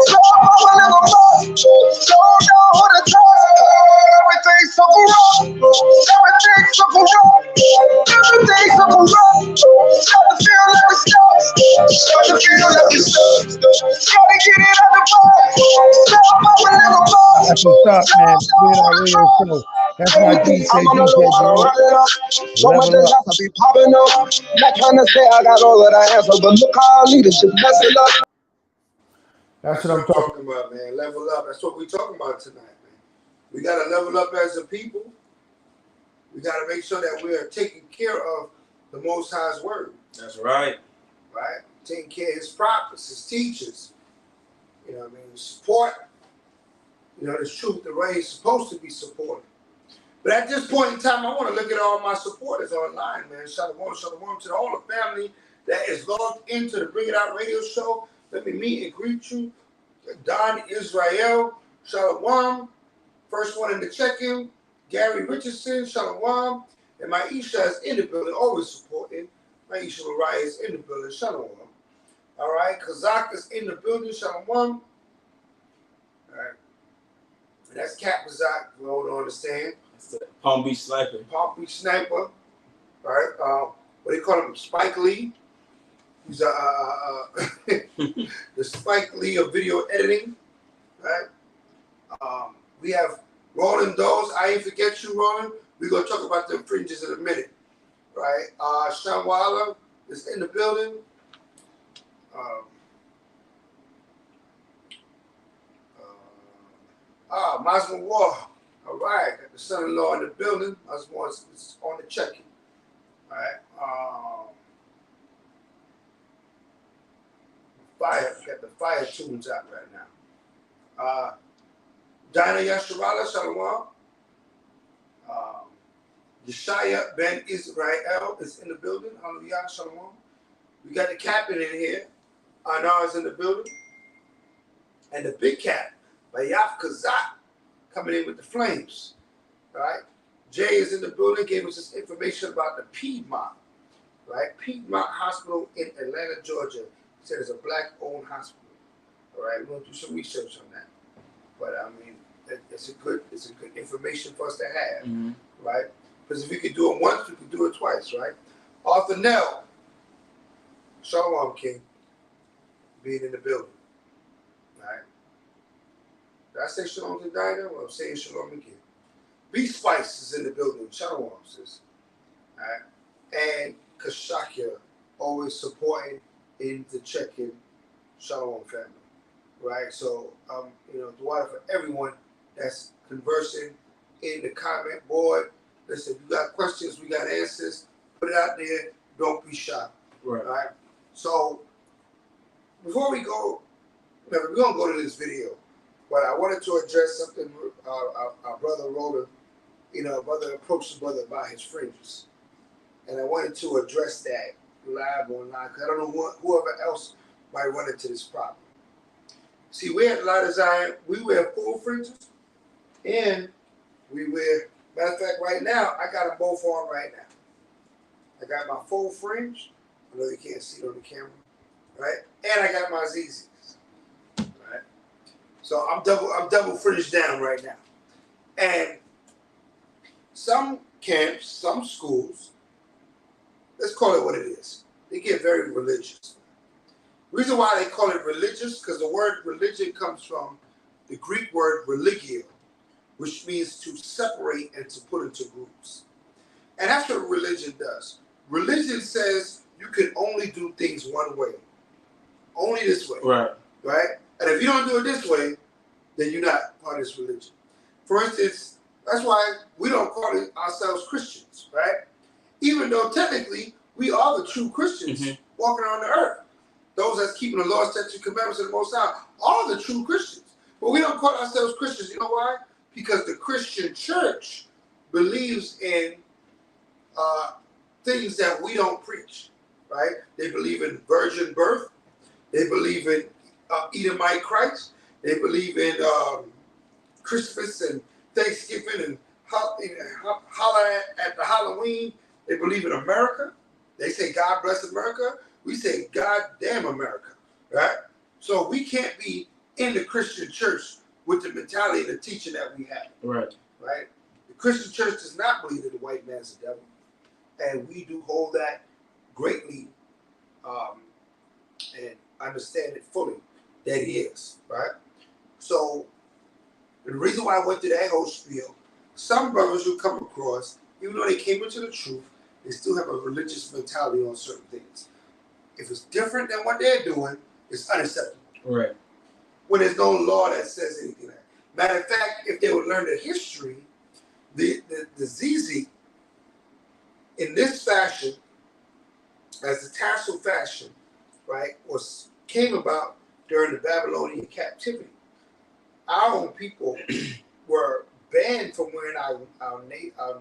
So I'm a little mud. Don't know who to trust. Everything's so wrong. Everything's so wrong. Everything's so wrong. Gotta feel like a star. Gotta feel like a star. Gotta get it out the mud. So I'm a little mud. That's what's up, man. Bring Out Radio Show. That's my DJ. I'm on the low, I don't run it up. So much that I be popping up. Not trying to say I got all of the answers, but look how our leadership messing up. That's what I'm talking about, man. Level up. That's what we're talking about tonight, man. We got to level up as a people. We got to make sure that we are taking care of the Most High's word. That's right. Right? Taking care of his prophets, his teachers. You know what I mean? Support. You know, the truth, the way he's supposed to be supported. But at this point in time, I want to look at all my supporters online, man. Shalom to all the family that is logged into the Bring It Out Radio Show. Let me meet and greet you. Don Israel, Shalom. First one in the check-in. Gary Richardson, Shalom. And Maisha is in the building, always supporting. Maisha Mariah is in the building, Shalom. All right, Kazak is in the building, Shalom. All right. And that's Cap Kazak, we all don't understand. Palm Beach Sniper. Palm Beach Sniper. All right. What do you call him? Spike Lee. He's the Spike Lee of video editing. Right. We have Roland Dawes. I ain't forget you, Roland. We're gonna talk about the fringes in a minute. Right. Sean Waller is in the building. Masmo War. All right, got the son-in-law in the building. Masmo is on the check-in. All right. Got the fire tunes out right now. Dinah Yasharala, Shalom. Yeshaya Ben Israel is in the building. Hallelujah, Shalom. We got the captain in here. Anar is in the building. And the big cat, Bayaf Kazak, coming in with the flames. All right. Jay is in the building, gave us this information about the Piedmont. Right? Piedmont Hospital in Atlanta, Georgia. He said it's a black-owned hospital. All right. We're going to do some research on that. But I mean, it's a good information for us to have. Mm-hmm. Right? Because if we could do it once, we could do it twice, right? Arthur Nell, Shalom King, being in the building. Right? Did I say shalom to Dinah? Well, I'm saying shalom again. B Spice is in the building. Shalom, sis. All right? And Kashakia, always supporting in the check-in Shalom family. Right? So, dua for everyone that's conversing in the comment board. Listen, if you got questions, we got answers. Put it out there. Don't be shy. Right. All right? So, before we go, we're going to go to this video. But I wanted to address something our brother wrote. A brother approached his brother about his fringes. And I wanted to address that live online because I don't know whoever else might run into this problem. See, we at Light of Zion, we wear full fringes and we wear, matter of fact, right now, I got them both on right now. I got my full fringe. I know you can't see it on the camera, right? And I got my ZZs, right? So I'm double fringed down right now. And some camps, some schools, let's call it what it is. They get very religious. The reason why they call it religious, because the word religion comes from the Greek word religio, which means to separate and to put into groups. And that's what religion does. Religion says you can only do things one way, only this way, Right. right? And if you don't do it this way, then you're not part of this religion. For instance, that's why we don't call ourselves Christians, right? Even though technically we are the true Christians walking on the earth. Those that's keeping the law, statutes, commandments of the Most High are the true Christians. But we don't call ourselves Christians. You know why? Because the Christian church believes in things that we don't preach, right? They believe in virgin birth. They believe in Edomite Christ. They believe in Christmas and Thanksgiving and holler at the Halloween. They believe in America. They say God bless America. We say God damn America, right? So we can't be in the Christian church with the mentality and the teaching that we have, Right. right? The Christian church does not believe that the white man's the devil, and we do hold that greatly and understand it fully that he is, right? So the reason why I went through that whole spiel, some brothers you come across, even though they came into the truth, they still have a religious mentality on certain things. If it's different than what they're doing, it's unacceptable. Right. When there's no law that says anything like that. Matter of fact, if they would learn the history, the ZZ in this fashion, as the tassel fashion, right, came about during the Babylonian captivity. Our own people were banned from wearing our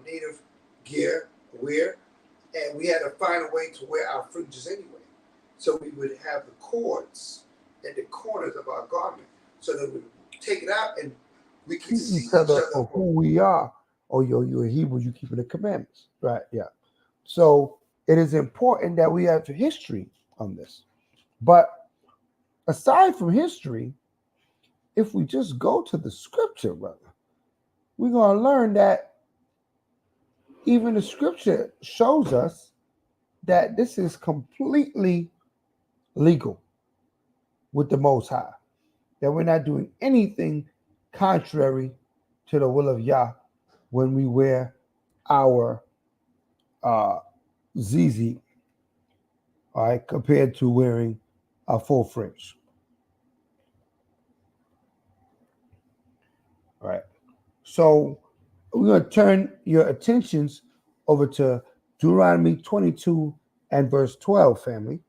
native gear, and we had to find a way to wear our fringes anyway. So we would have the cords in the corners of our garment, so that we would take it out and we could see each other for who we are. Oh, you're a Hebrew, you keeping the commandments, right? Yeah. So it is important that we have history on this. But aside from history, if we just go to the scripture, brother, we're going to learn that even the scripture shows us that this is completely legal with the Most High, that we're not doing anything contrary to the will of Yah when we wear our ZZ, all right, compared to wearing a full fringe. All right. So we're going to turn your attentions over to Deuteronomy 22 and verse 12, family.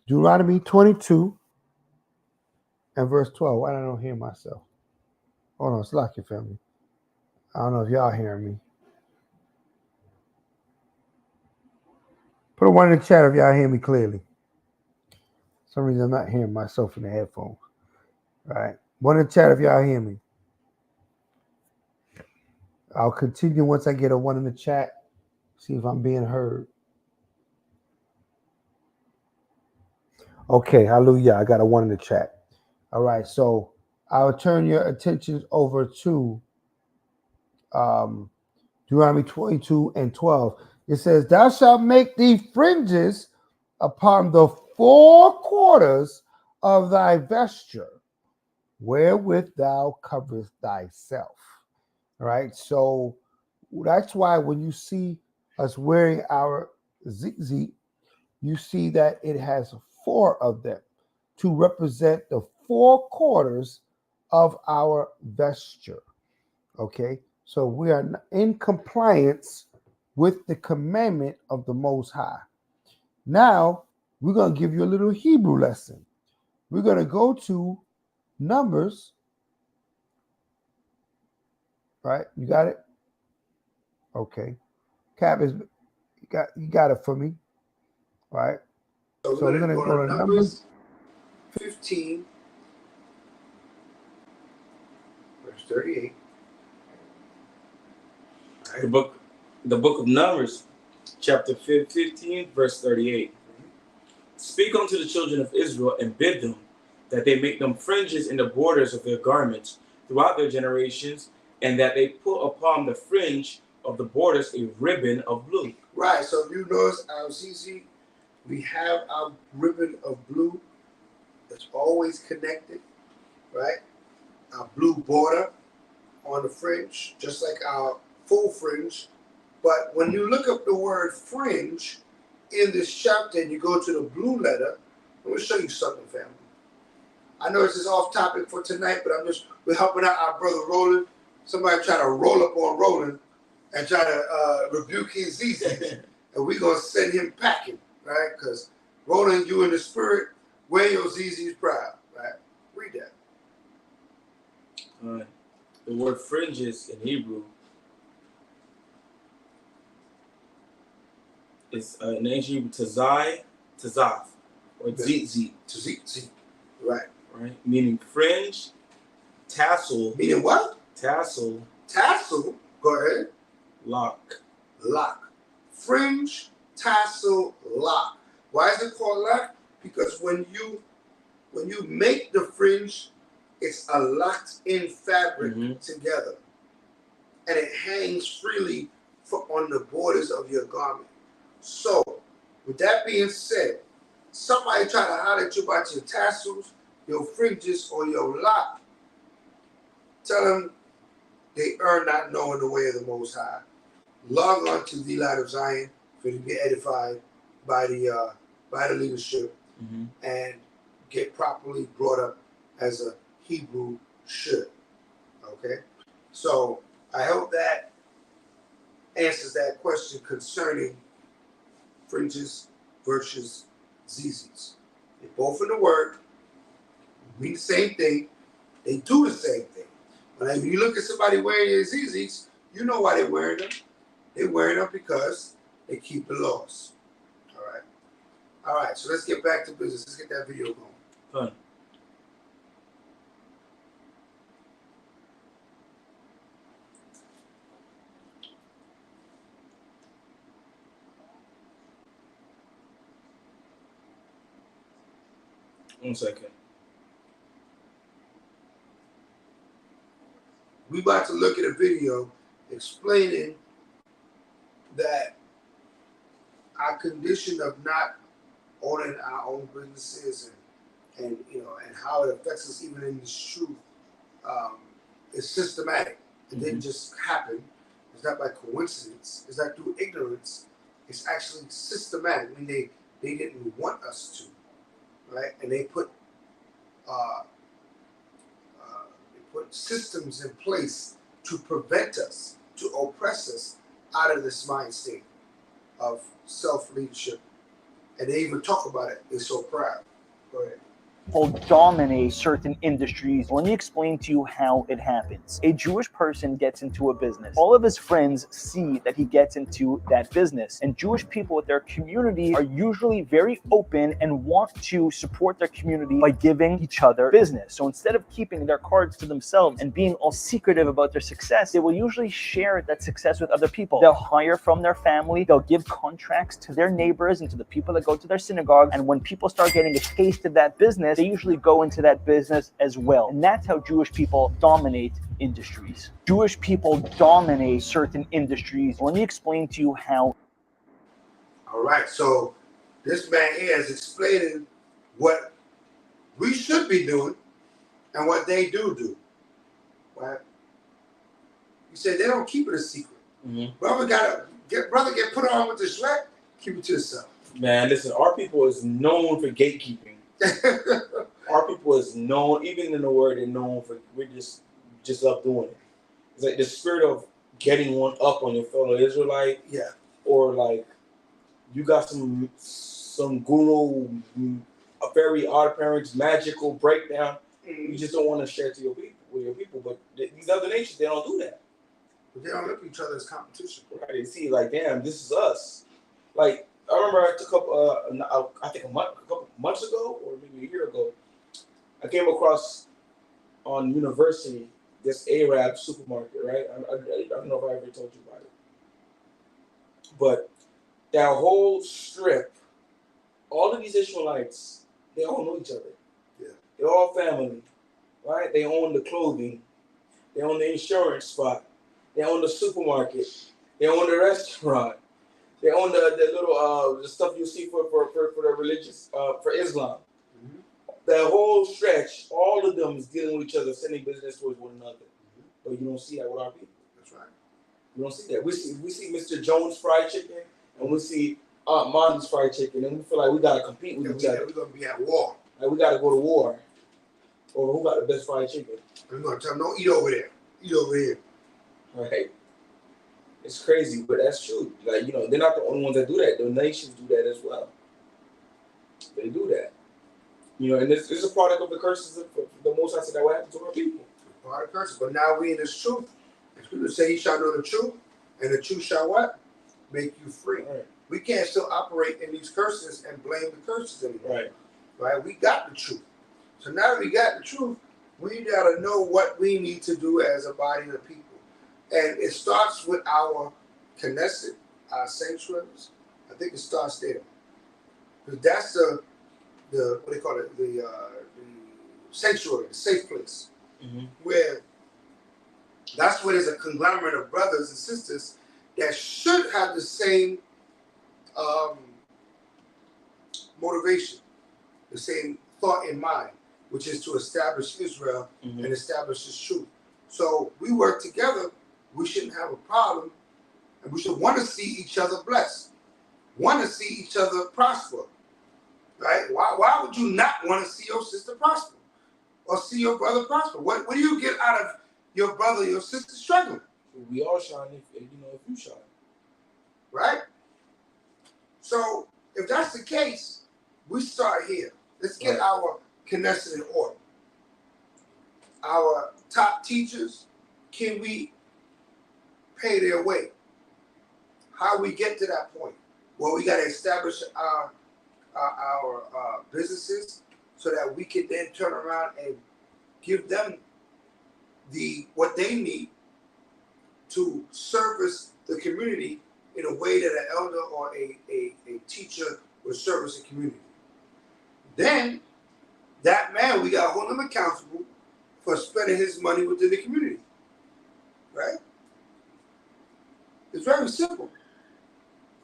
Deuteronomy 22 and verse 12. Why don't I hear myself? Hold on, it's like your family. I don't know if y'all hearing me. Put a one in the chat if y'all hear me clearly. For some reason I'm not hearing myself in the headphones. All right. One in the chat if y'all hear me. I'll continue once I get a one in the chat. See if I'm being heard. Okay, hallelujah. I got a one in the chat. All right, so I'll turn your attention over to Deuteronomy 22 and 12. It says, thou shalt make thee fringes upon the four quarters of thy vesture, wherewith thou coverest thyself. All right, so that's why when you see us wearing our ZZ, you see that it has four of them to represent the four quarters of our vesture. Okay, so we are in compliance with the commandment of the Most High. Now, we're going to give you a little Hebrew lesson. We're going to go to Numbers. Right? You got it? Okay. Cap is you got it for me. All right. So we're going to go to Numbers 15, verse 38. The book of Numbers, chapter 15, verse 38. Speak unto the children of Israel and bid them that they make them fringes in the borders of their garments throughout their generations, and that they put upon the fringe of the borders a ribbon of blue. Right, so if you notice our ZZ, we have our ribbon of blue that's always connected, right? a blue border on the fringe, just like our full fringe. But when you look up the word fringe in this chapter and you go to the blue letter, I'm going to show you something, family. I know this is off topic for tonight, but we're helping out our brother Roland. Somebody try to roll up on Roland and try to rebuke his ZZ. And we're going to send him packing, right? Because Roland, you in the spirit, wear your ZZ's proud, right? Read that. All right. The word fringes in Hebrew is in ancient Hebrew tazaf, or tzit. Tzit. Right. Right. Meaning fringe, tassel. Meaning what? Tassel. Tassel. Go ahead. Lock. Fringe, tassel, lock. Why is it called lock? Because when you make the fringe, it's a locked-in fabric together, and it hangs freely on the borders of your garment. So, with that being said, somebody try to holler at you about your tassels, your fringes, or your lock. Tell them they are not knowing the way of the Most High. Log on to the Light of Zion for you to get edified by the leadership and get properly brought up as a Hebrew should. Okay? So I hope that answers that question concerning fringes versus zizis. They're both in the word, mean the same thing, they do the same thing. But when you look at somebody wearing their zizis, you know why they're wearing them. They're wearing them because they keep the laws. All right, so let's get back to business. Let's get that video going. Fun. One second. We about to look at a video explaining that our condition of not owning our own businesses and how it affects us even in this truth is systematic. It didn't just happen. It's not by coincidence. It's not through ignorance. It's actually systematic. I mean, they didn't want us to, right? And they put systems in place to prevent us, to oppress us out of this mind state of self-leadership. And they even talk about it. They're so proud. Go ahead. Will dominate certain industries. Let me explain to you how it happens. A Jewish person gets into a business. All of his friends see that he gets into that business. And Jewish people with their community are usually very open and want to support their community by giving each other business. So instead of keeping their cards to themselves and being all secretive about their success, they will usually share that success with other people. They'll hire from their family. They'll give contracts to their neighbors and to the people that go to their synagogue. And when people start getting a taste of that business, they usually go into that business as well. And that's how Jewish people dominate industries. Jewish people dominate certain industries. Let me explain to you how. All right, so this man here is explaining what we should be doing and what they do. Right? He said they don't keep it a secret. Brother get put on with the sweat, keep it to yourself. Man, listen, our people is known for gatekeeping. Our people is known, even in the word, they're known for, we just love doing it. It's like the spirit of getting one up on your fellow Israelite. Yeah. Or like you got some guru, a very odd parents, magical breakdown. You just don't want to share it to your people. But these other nations, they don't do that. But they don't look at each other as competition. Right? They see like, damn, this is us. Like, I remember I took up, I think a couple months ago, or maybe a year ago, I came across on University this Arab supermarket, right? I don't know if I ever told you about it. But that whole strip, all of these Israelites, they all know each other. Yeah. They're all family, right? They own the clothing. They own the insurance spot. They own the supermarket. They own the restaurant. They own the little the stuff you see for the religious for Islam. that whole stretch, all of them is dealing with each other, sending business towards one another. But you don't see that with our people. That's right. You don't see that. We see Mr. Jones fried chicken, and we see Aunt Monty's fried chicken, and we feel like we gotta compete with each other. We're gonna be at war. Like we gotta go to war. Or who got the best fried chicken? We're gonna tell them, don't eat over there. Eat over here. Right. It's crazy, but that's true. Like, you know, they're not the only ones that do that. The nations do that as well. They do that. You know, and this is a product of the curses of the Most High said that what happened to our people. Part of curses. But now we in this truth. The scripture say he shall know the truth, and the truth shall what? Make you free. Right. We can't still operate in these curses and blame the curses anymore. Right. Right? We got the truth. So now that we got the truth, we gotta know what we need to do as a body of people. And it starts with our Knesset, our sanctuaries. I think it starts there. Because that's the what they call it, the sanctuary, the safe place. Mm-hmm. Where that's where there's a conglomerate of brothers and sisters that should have the same motivation, the same thought in mind, which is to establish Israel and establish His truth. So we work together. We shouldn't have a problem, and we should want to see each other blessed, want to see each other prosper. Right? Why would you not want to see your sister prosper or see your brother prosper? What do you get out of your brother, your sister struggling? We all shine if you shine. Right? So if that's the case, we start here. Let's get our Knesset in order. Our top teachers, can we pay their way? How we get to that point? Well, we got to establish our businesses so that we can then turn around and give them what they need to service the community in a way that an elder or a teacher would service the community. Then that man, we got to hold him accountable for spending his money within the community. Right? It's very simple.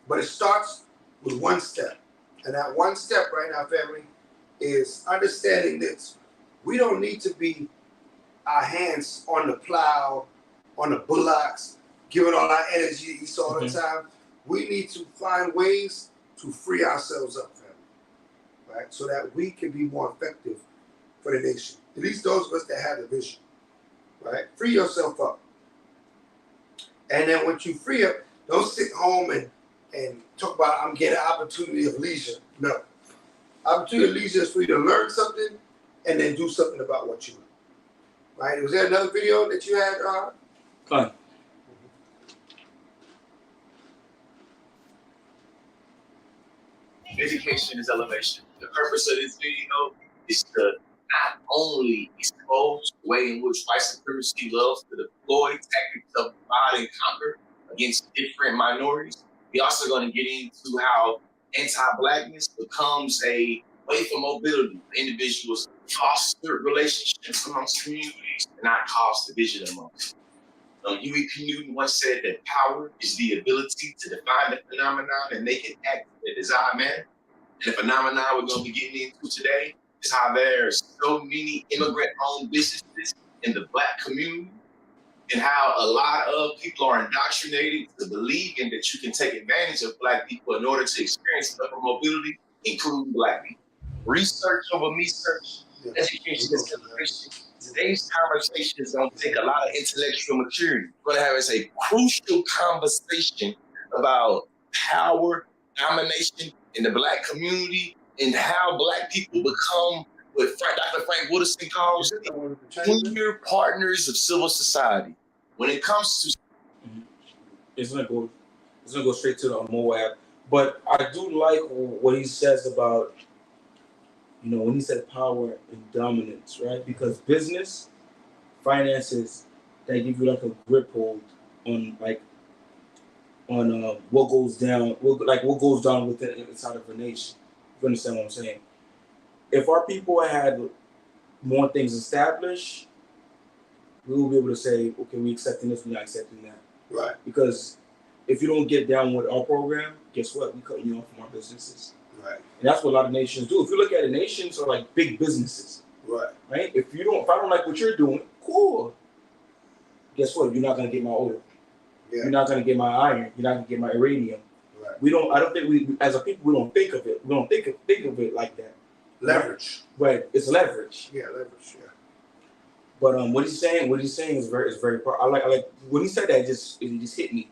But it starts with one step. And that one step right now, family, is understanding this. We don't need to be our hands on the plow, on the bullocks, giving all our energy all the time. We need to find ways to free ourselves up, family. Right? So that we can be more effective for the nation. At least those of us that have the vision. Right? Free yourself up. And then once you free up, don't sit home and talk about I'm getting an opportunity of leisure. No. Opportunity of leisure is for you to learn something and then do something about what you know. Right? Was there another video that you had? Fine. Education is elevation. The purpose of this video is to not only expose the way in which white supremacy loves to deploy tactics of divide and conquer against different minorities. We're also going to get into how anti-blackness becomes a way for mobility. Individuals foster relationships amongst communities and not cause division amongst them. Yhwh once said that power is the ability to define the phenomenon and make it act in a desired manner. And the phenomenon we're going to be getting into today is how there's so many immigrant-owned businesses in the Black community, and how a lot of people are indoctrinated to believing that you can take advantage of Black people in order to experience upper mobility, including Black people. Research over me search, education is celebration. Today's conversation is going to take a lot of intellectual maturity. We're going to have a crucial conversation about power, domination in the Black community, and how Black people become what Dr. Frank Wooderson calls junior partners of civil society. When it comes to it's gonna go straight to the Moab. But I do like what he says about, you know, when he said power and dominance, right? Because business, finances, they give you like a grip hold on what goes down, what goes down within inside of a nation. You understand what I'm saying? If our people had more things established, we will be able to say, okay, we accepting this, we're not accepting that. Right. Because if you don't get down with our program, guess what? We cut you off from our businesses. Right. And that's what a lot of nations do. If you look at it, nations are like big businesses. Right. Right? If I don't like what you're doing, cool. Guess what? You're not gonna get my oil. Yeah. You're not gonna get my iron. You're not gonna get my uranium. Right. I don't think we as a people we don't think of it. We don't think of it like that. Leverage. Right. It's leverage. Yeah, leverage, yeah. But what he's saying is very I like when he said that it just hit me.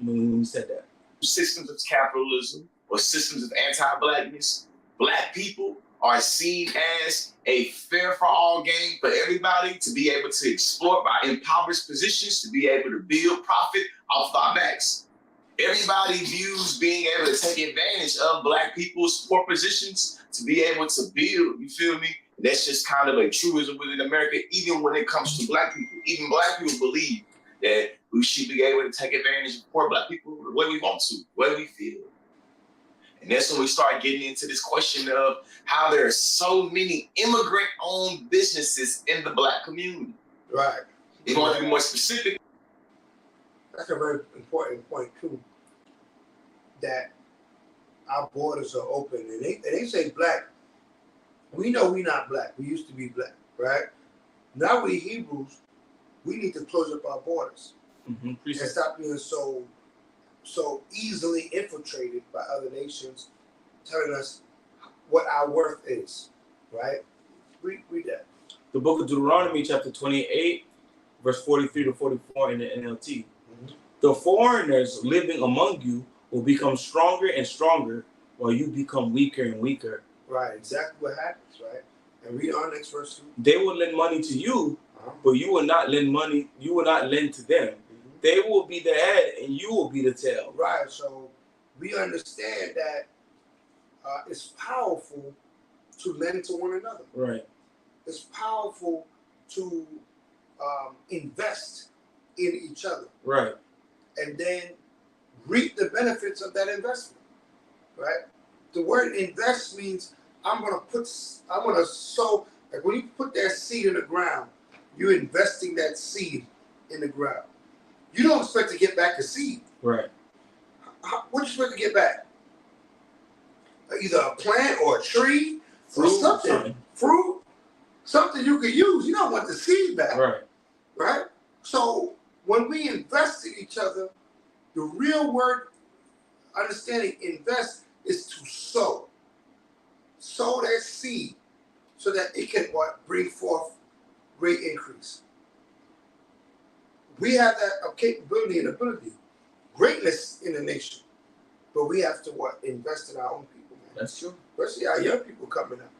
You know, when he said that. Systems of capitalism or systems of anti-blackness, black people are seen as a fair for all game for everybody to be able to exploit by impoverished positions, to be able to build profit off our backs. Everybody views being able to take advantage of black people's poor positions to be able to build, you feel me? That's just kind of a truism within America, even when it comes to black people. Even black people believe that we should be able to take advantage of poor black people the way we want to, the way we feel. And that's when we start getting into this question of how there are so many immigrant-owned businesses in the black community. Right. You want to be more specific? That's a very important point too. That our borders are open, and they say black. We know we're not black. We used to be black, right? Now we Hebrews, we need to close up our borders and stop being so easily infiltrated by other nations, telling us what our worth is, right? Read that. The book of Deuteronomy, chapter 28, verse 43 to 44 in the NLT. The foreigners living among you will become stronger and stronger while you become weaker and weaker. Right, exactly what happens, right? And read on next verse 2. They will lend money to you, but you will not lend money. You will not lend to them. They will be the head and you will be the tail. Right, so we understand that it's powerful to lend to one another. Right. It's powerful to invest in each other. Right. And then reap the benefits of that investment. Right. The word invest means I'm gonna sow. Like when you put that seed in the ground, you're investing that seed in the ground. You don't expect to get back the seed. Right. What do you expect to get back? Either a plant or a tree or something. Fruit. Something you could use. You don't want the seed back. Right. Right? So when we invest in each other, the real word understanding invest is to sow. Sow that seed so that it can bring forth great increase. We have that capability and ability, greatness in the nation, but we have to invest in our own people, man. That's true. Especially our young people coming up.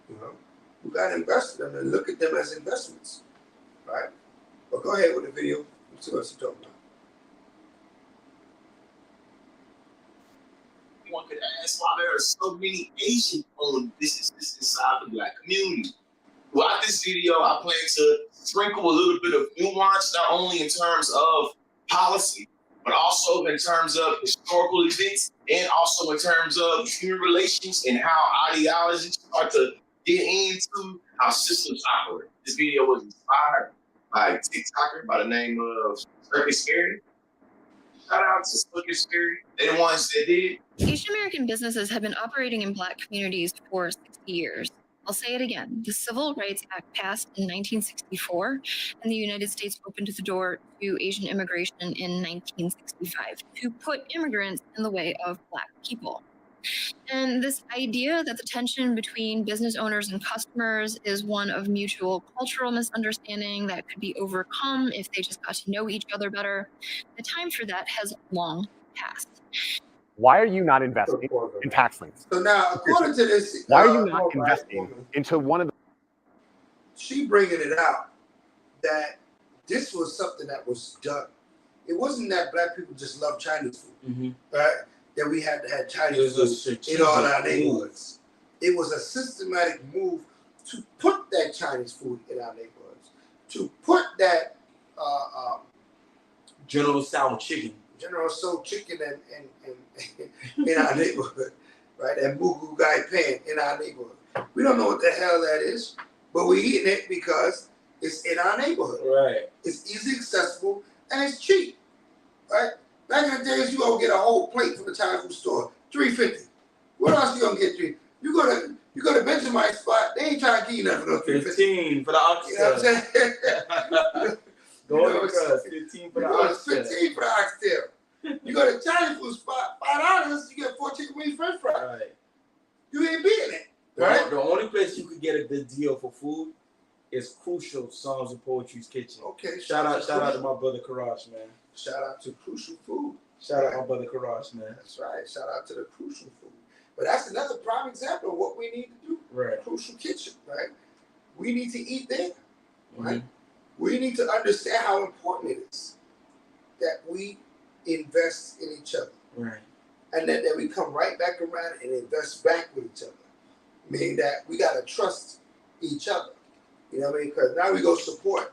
You know, we got to invest in them and look at them as investments, right? But go ahead with the video. Let's see what she's talking about. One could ask why there are so many Asian-owned businesses inside the black community. Throughout this video, I plan to sprinkle a little bit of nuance, not only in terms of policy, but also in terms of historical events, and also in terms of human relations and how ideologies start to get into how systems operate. This video was inspired by a TikToker by the name of Circus Scary. Shout out to Circus Scary. They're the ones that did. Asian American businesses have been operating in Black communities for 60 years. I'll say it again. The Civil Rights Act passed in 1964, and the United States opened the door to Asian immigration in 1965 to put immigrants in the way of Black people. And this idea that the tension between business owners and customers is one of mutual cultural misunderstanding that could be overcome if they just got to know each other better, the time for that has long passed. Why are you not investing in tax links? So now, according to this, why are you not investing into one of the? She bringing it out that this was something that was done. It wasn't that Black people just love Chinese food, right? That we had to have Chinese food in all our neighborhoods. It was a systematic move to put that Chinese food in our neighborhoods, to put that General Tso chicken. General Tso chicken and in our neighborhood, right? And Mugu Gai Pan in our neighborhood. We don't know what the hell that is, but we're eating it because it's in our neighborhood. Right. It's easily accessible and it's cheap, right? Back in the days, you go get a whole plate from the Chinese food store, $3.50. What else you gonna get you? You go to Benjamin's spot. They ain't trying to give you nothing for no 15 for the oxtail. You know what I'm saying? Golden crust, 15 for the oxtail. 15 for the oxtail. You go to Chinese food spot, $5, you get 4 chicken wings, French fries. Right. You ain't beating it. Right? The only place you could get a good deal for food is Crucial Songs and Poetry's Kitchen. Okay. Shout out to my brother Karash, man. Shout out to Crucial Food. Shout out my brother Karash, man. That's right. Shout out to the Crucial Food. But that's another prime example of what we need to do. Right. Crucial Kitchen, right? We need to eat there, right? Mm-hmm. We need to understand how important it is that we invest in each other. Right. And then that we come right back around and invest back with each other. Meaning that we got to trust each other. You know what I mean? Because now we go support.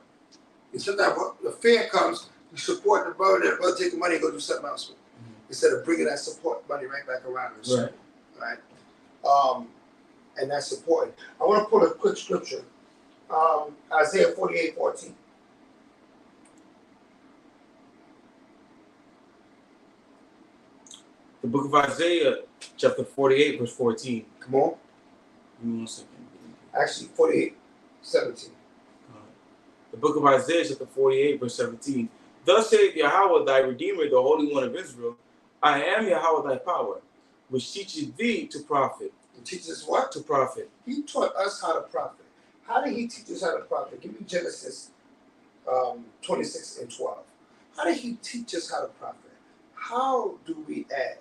And sometimes when the fair comes, you support the brother, and the brother take the money and go do something else with it. Instead of bringing that support money right back around. Right. Right. And that's important. I want to pull a quick scripture. Isaiah 48:14. The book of Isaiah, chapter 48, verse 14. Come on. Give me 1 second. Actually, 48:17. The book of Isaiah, chapter 48, verse 17. Thus saith Yhwh, thy Redeemer, the Holy One of Israel, I am Yhwh, thy power, which teaches thee to profit. He teaches what? To profit. He taught us how to profit. How did he teach us how to profit? Give me Genesis 26:12. How did he teach us how to profit? How do we add?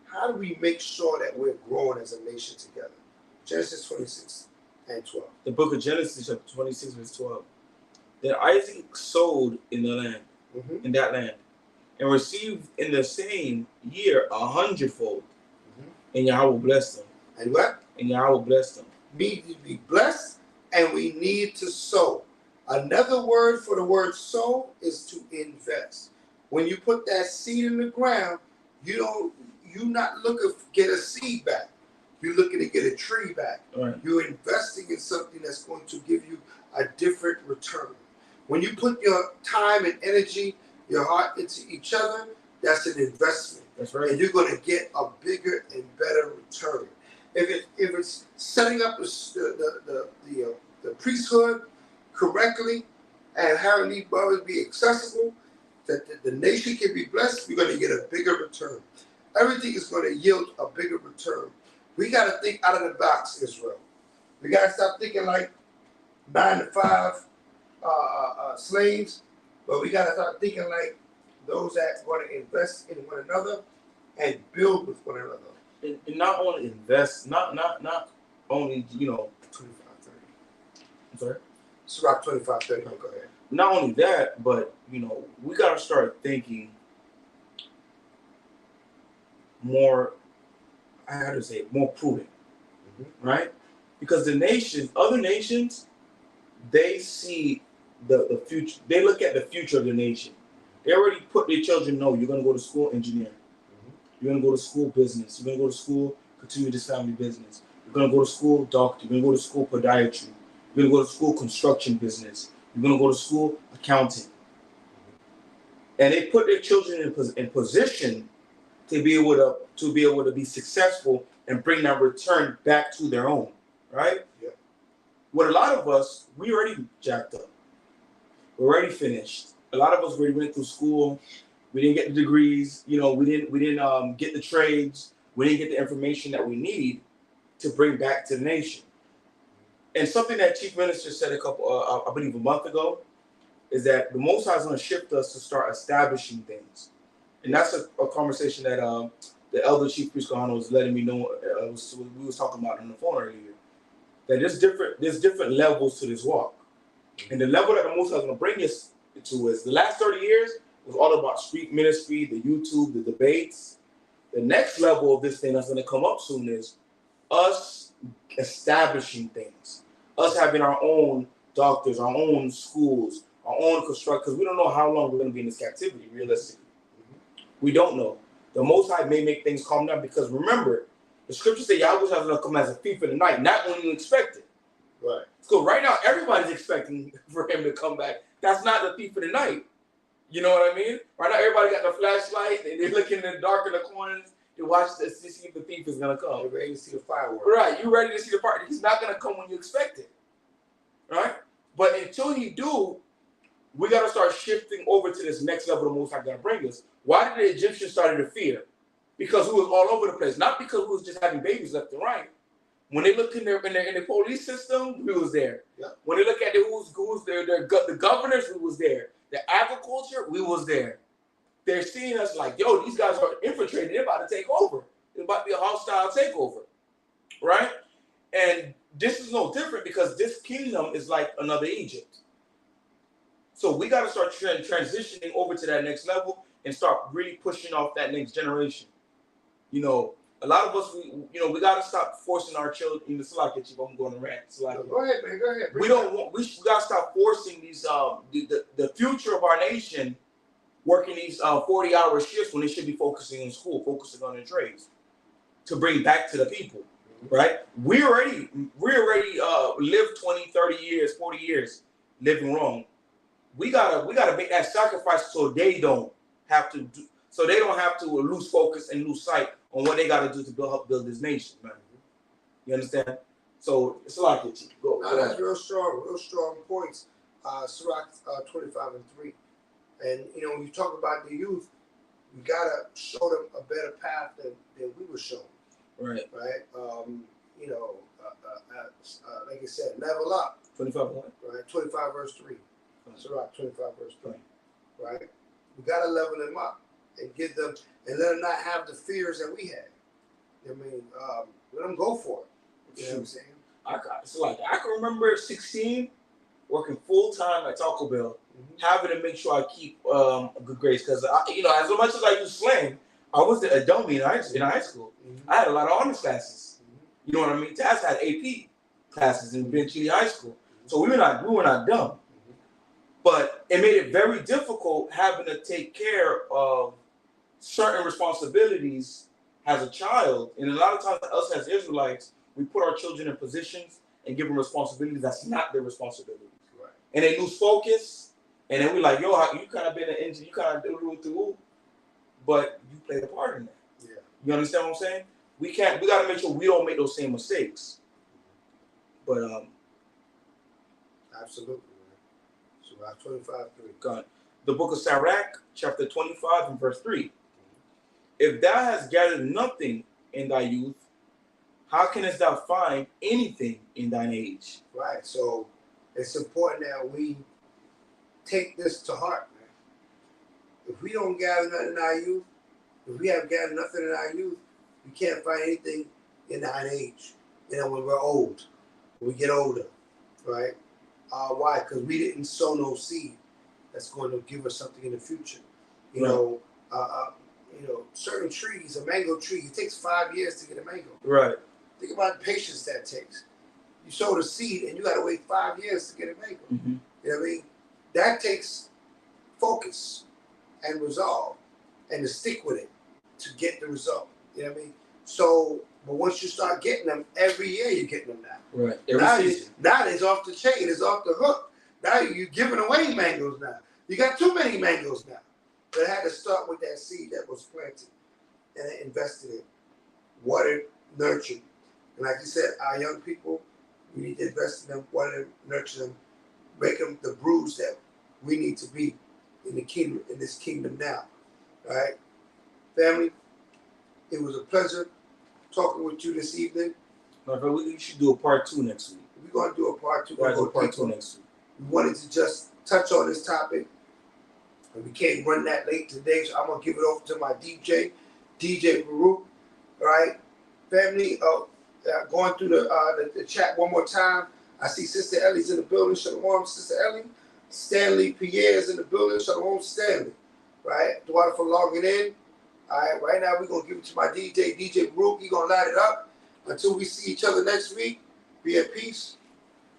How do we make sure that we're growing as a nation together? Genesis 26:12. The book of Genesis, chapter 26, verse 12. That Isaac sowed in the land, in that land, and received in the same year 100-fold. And Yahweh blessed them. And what? And Yahweh blessed them. We need to be blessed, and we need to sow. Another word for the word sow is to invest. When you put that seed in the ground, you're not looking to get a seed back. You're looking to get a tree back. Right. You're investing in something that's going to give you a different return. When you put your time and energy, your heart into each other, that's an investment. That's right. And you're going to get a bigger and better return. If it's setting up the priesthood correctly and having these brothers be accessible, that the nation can be blessed, we're going to get a bigger return. Everything is going to yield a bigger return. We got to think out of the box, Israel. We got to stop thinking like 9 to 5 slaves, but we got to start thinking like those that want to invest in one another and build with one another. And not only invest, not only, 25-30. I'm sorry? It's about 25-30. Go ahead. Not only that, but, we got to start thinking more, more prudent, right? Because other nations, they see the future. They look at the future of the nation. They already put their children, no, you're going to go to school engineer. You're going to go to school business. You're going to go to school continue this family business. You're going to go to school doctor. You're going to go to school podiatry. You're going to go to school construction business. You're going to go to school accounting. And they put their children in position to be able to be successful and bring that return back to their own, right? Yeah. What a lot of us, we already jacked up. We're already finished. A lot of us already went through school. We didn't get the degrees. We didn't get the trades. We didn't get the information that we need to bring back to the nation. And something that Chief Minister said I believe a month ago, is that the Most High is going to shift us to start establishing things. And that's a conversation that the elder Chief Priest Kahana was letting me know. We was talking about on the phone earlier. That there's different levels to this walk. And the level that the Most High is going to bring us to is the last 30 years was all about street ministry, the YouTube, the debates. The next level of this thing that's going to come up soon is us establishing things. Us having our own doctors, our own schools, our own construction, because we don't know how long we're going to be in this captivity, realistically. We don't know. The Most High may make things calm down because remember, the scriptures say Yahweh is going to come as a thief in the night, not when you expect it. Right. So right now, everybody's expecting for him to come back. That's not the thief in the night. You know what I mean? Right now, everybody got the flashlight and they're looking in the dark in the corners to watch to see if the thief is gonna come. You're ready to see the fireworks. Right, you ready to see the party. He's not gonna come when you expect it. Right? But until he do, we gotta start shifting over to this next level the Most High gonna bring us. Why did the Egyptians started to fear? Because we was all over the place. Not because we was just having babies left and right. When they look in the police system, we was there. Yep. When they look at the governors, we was there. The agriculture, we was there. They're seeing us like, yo, these guys are infiltrated. They're about to take over. It's about to be a hostile takeover, right? And this is no different because this kingdom is like another Egypt. So we got to start transitioning over to that next level and start really pushing off that next generation. You know, a lot of us, we got to stop forcing our children. I'm going to rant. Go ahead, man. Go ahead. We got to stop forcing these the future of our nation working these 40-hour shifts when they should be focusing in school, focusing on their trades to bring back to the people, right? We already lived 20, 30 years, 40 years living wrong. We gotta make that sacrifice so they don't have to lose focus and lose sight on what they gotta do to help build this nation, man. You understand? So it's a lot to go. No, that's real strong points. Sirach 25:3. And when you talk about the youth, we gotta show them a better path than we were shown. Right. Right. Like I said, level up. 25 what? Right. 25 verse 3. Sirach 25 verse 3. Right. We gotta level them up and give them and let them not have the fears that we had. I mean, let them go for it. You know what I'm saying? I can remember 16 working full time at Taco Bell. Having to make sure I keep a good grades because as much as I used slang, I was a dummy in high school. I had a lot of honors classes. You know what I mean? Taz had AP classes in eventually high school, so we were not dumb. But it made it very difficult having to take care of certain responsibilities as a child. And a lot of times, us as Israelites, we put our children in positions and give them responsibilities that's not their responsibilities, right? And they lose focus. And then we're like, yo, you kind of been an engineer, you kind of do, but you played a part in that. Yeah. You understand what I'm saying? We got to make sure we don't make those same mistakes. But absolutely, man. So about 25:3. God, the book of Sirach, chapter 25 and verse 3. If thou hast gathered nothing in thy youth, how canst thou find anything in thine age? Right. So it's important that we take this to heart, man. If we don't gather nothing in our youth, if we have gathered nothing in our youth, we can't find anything in our age. When we're old, when we get older, right? Why? Because we didn't sow no seed that's going to give us something in the future. Certain trees, a mango tree, it takes 5 years to get a mango. Right. Think about the patience that takes. You sow the seed and you got to wait 5 years to get a mango. Mm-hmm. You know what I mean? That takes focus and resolve and to stick with it to get the result. You know what I mean? So, but once you start getting them, every year you're getting them now. Right. Now it's off the chain, it's off the hook. Now you're giving away mangoes now. You got too many mangoes now. But it had to start with that seed that was planted and invested in, watered, nurtured. And like you said, our young people, we need to invest in them, water them, nurture them, make them the brews that we need to be in the kingdom, in this kingdom now. All right, family. It was a pleasure talking with you this evening. We should do a part 2 next week. We're gonna do a part 2. We're gonna do a part 2 next week. We wanted to just touch on this topic, and we can't run that late today, so I'm gonna give it over to my DJ Baruch. All right, family. Going through the chat one more time. I see Sister Ellie's in the building. Shalom, Sister Ellie. Stanley Pierre's in the building. Shalom, Stanley. Right? Dwada for logging in. All right. Right now, we're going to give it to my DJ Baruch. He's going to light it up until we see each other next week. Be at peace.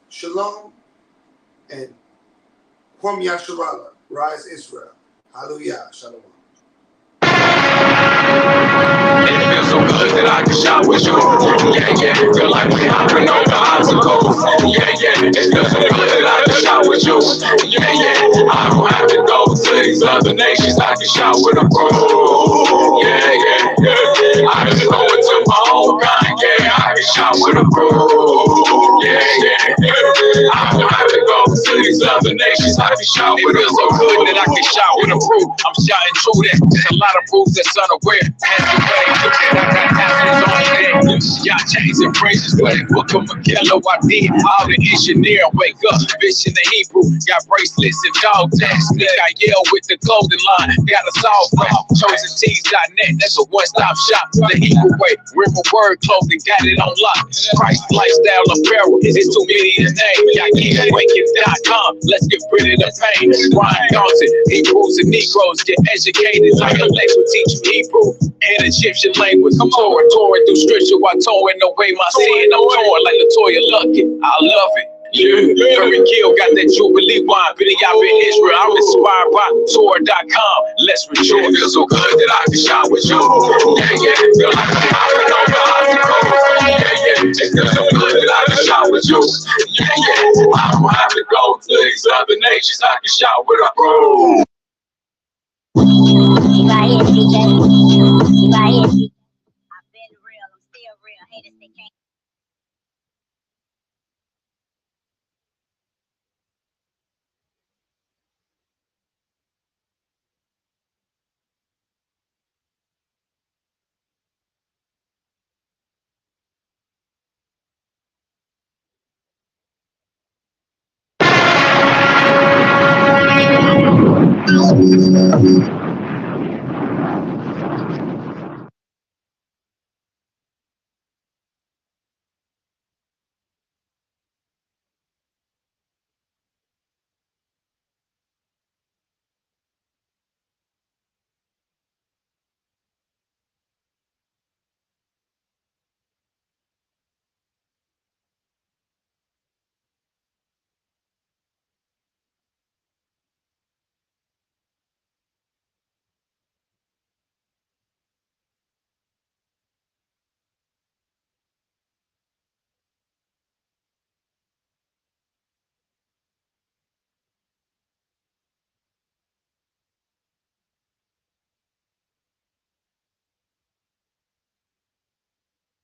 Shalom. And Kwam Yasharallah. Rise Israel. Hallelujah. Shalom. It feels so good that I can shout with you. Yeah, feel like we hopping over obstacles. Yeah, it feels so good that I can shout with you. Yeah, I don't have to go to these other nations, I can shout with a broom. Yeah, yeah, yeah. I can go into my own kind, yeah, I can shout with a broom. Yeah, yeah, yeah. I don't have to go to these other nations, I can shout with a broom. It feels so good that I can shout with a broom. I'm shouting through that. There's a lot of proofs that's unaware. As the way I got tassels on it. Y'all chasing phrases, but Book of McKellar, I did all the engineer. Wake up, bitch in the Hebrew. Got bracelets and dog tags. I yell with the clothing line. Got a soft rap. ChosenTees.net. That's a one-stop shop. The Hebrew way. River Word Clothing. Got it on lock. Price, lifestyle, apparel. It's too many to name. Y'all get Awakens.com. Let's get rid of the pain. Brian Dawson. Hebrews and Negroes get educated. Like a label teach you Hebrew and Egyptian language. I'm touring through scripture while towing away my sin. I'm torn like Latoya Luckett. I love it. Yeah, Curry Kill got that Jubilee wine. Billy Y'all in Israel. I'm inspired by Torah.com. Let's rejoice. It feels so good that I can shout with you. Yeah, yeah. It feels like I'm hopping over obstacles. Yeah, yeah. It feels so good that I can shout with you. Yeah, yeah. I don't have to go to these other nations. I can shout with a broom.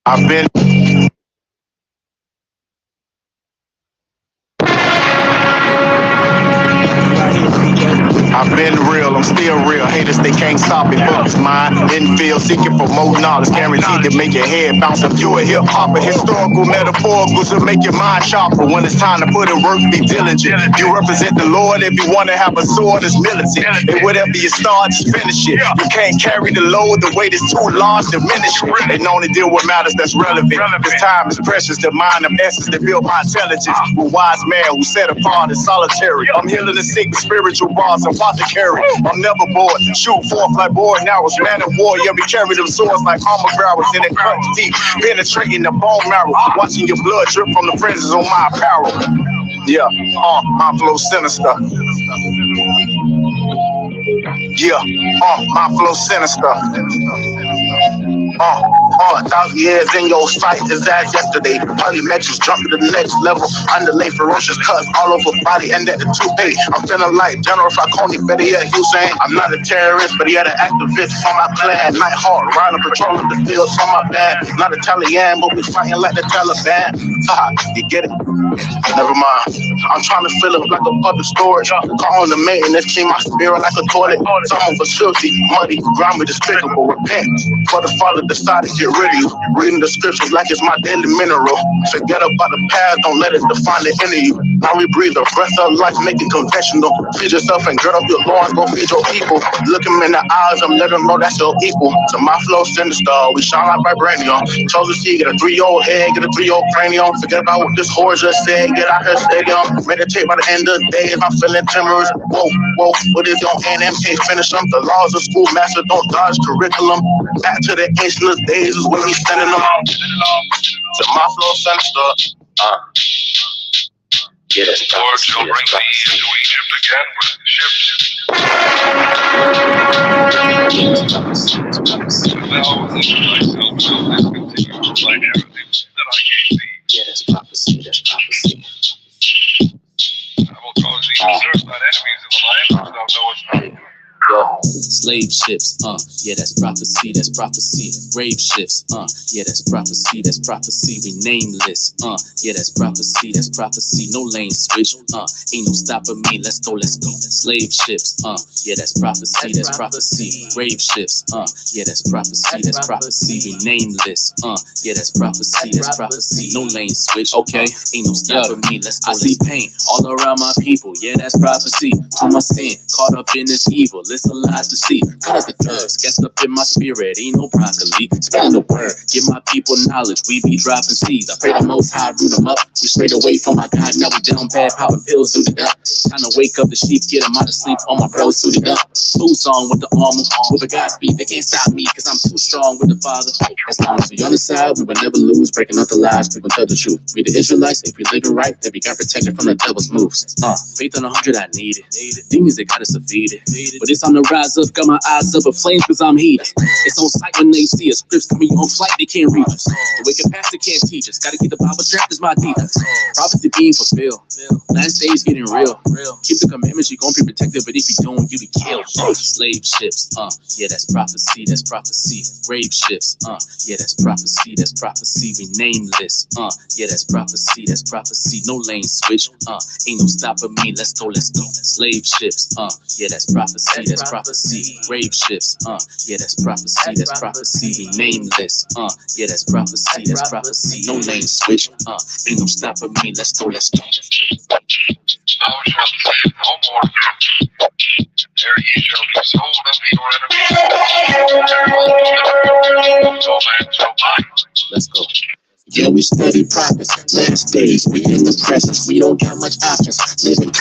I've been real, I'm still real. Haters, they can't stop it. Focus mind, infield, seeking for more knowledge. Guaranteed to make your head bounce. If you a hip hopper, historical, metaphorical to make your mind sharper. When it's time to put in work, be diligent. You represent the Lord. If you want to have a sword, it's militant. And whatever you start, just finish it. You can't carry the load, the weight is too large, diminish it. They only deal with matters that's relevant. This time is precious, the mind of essence that build my intelligence. A wise man who set apart is solitary. I'm healing the sick with spiritual bars and apothecary. I'm never bored. Shoot forth like board arrows. Man of war, yeah, we carry them swords like armor barrels. And it cuts deep, penetrating the bone marrow. Watching your blood drip from the fringes on my apparel. Yeah, my flow sinister. Yeah, my flow sinister. 1,000 years in your sight is as yesterday. Polymetrics jump to the next level. Underlay ferocious cuts all over body and at the toupee. I'm feeling like General Falcone, better yet Hussein. I'm not a terrorist, but yet an activist for my clan. Nighthawk, riding patrolling the fields for my band. Not a Taliban, but we fighting like the Taliban. You get it? Never mind. I'm trying to fill it like a public storage. Calling the maintenance team, my spirit like a toilet. Some of us filthy, muddy, grimy, despicable. Repent, for the Father decided to get rid of you. Reading the scriptures like it's my daily mineral. Forget about the past, don't let it define the inner you. Now we breathe a breath of life, make it conventional. Feed yourself and gird up your loins, go feed your people. Look them in the eyes, I'm letting them know that's your equal. To my flow, sinister, we shine like vibranium. Chosen seed, get a 3-year-old head, get a 3-year-old cranium. Forget about what this whore just said, get out her stadium. Meditate by the end of the day, if I'm feeling timorous. Whoa, what is your NMK? Finish them. The laws of schoolmaster don't dodge curriculum. Back to the ancient days is when we sending them out. To my flow, sinister. Yeah, that's the Lord shall bring thee into Egypt again with ships. Thou Israelites shalt discontinue by everything that I gave thee. Yeah, that's prophecy, that's prophecy. I will cause thee to serve thine enemies in the land which thou knowest not. Slave ships, yeah, that's prophecy, that's prophecy. Grave ships, yeah, that's prophecy, that's prophecy. We nameless, yeah, that's prophecy, that's prophecy. No lane switch, ain't no stopping me. Let's go, let's go. Slave ships, yeah, that's prophecy, that's prophecy. Grave ships, yeah, that's prophecy, that's prophecy. We nameless, yeah, that's prophecy, that's prophecy. No lane switch, okay, ain't no stopping me. Let's go. I see pain all around my people, yeah, that's prophecy. To my sin, caught up in this evil, it's a lot to see. Cause the thugs, guessed up in my spirit, ain't no broccoli. Spend the word, give my people knowledge, we be dropping seeds. I pray the most high, root them up. We straight away from my God, now we down bad, popping pills, suited up. Time to wake up the sheep, get them out of sleep, all my bros suited up. Boots on with the armor, with the Godspeed, they can't stop me, cause I'm too strong with the Father. As long as we on the side, we will never lose, breaking up the lies, we will tell the truth. We the Israelites, if we live it right, then we got protected from the devil's moves. Faith on 100, I need it. Demons, they got us defeated. But it's on the rise up, got my eyes up with flames, cause I'm heated. It's on sight when they see us, scripts coming on flight, they can't reach us. The wicked pastor can't teach us, gotta keep the Bible trapped as my defense. Prophecy being fulfilled, last days getting real. Keep the commandments, you gon' be protected, but if you don't, you be killed. Slave ships, yeah, that's prophecy, that's prophecy. Grave ships, yeah, that's prophecy, that's prophecy. We nameless, yeah, that's prophecy, that's prophecy. No lane switch, ain't no stopping me. Let's go, let's go. Slave ships, yeah, that's prophecy, that's prophecy. Grave ships, yeah, that's prophecy, that's prophecy. We nameless, yeah, that's prophecy, that's prophecy. No lane switch, ain't no stopping me. Let's go, let's go. Let's go. Yeah, we steady prophets. Last days, we in the presence. We don't got much options. Living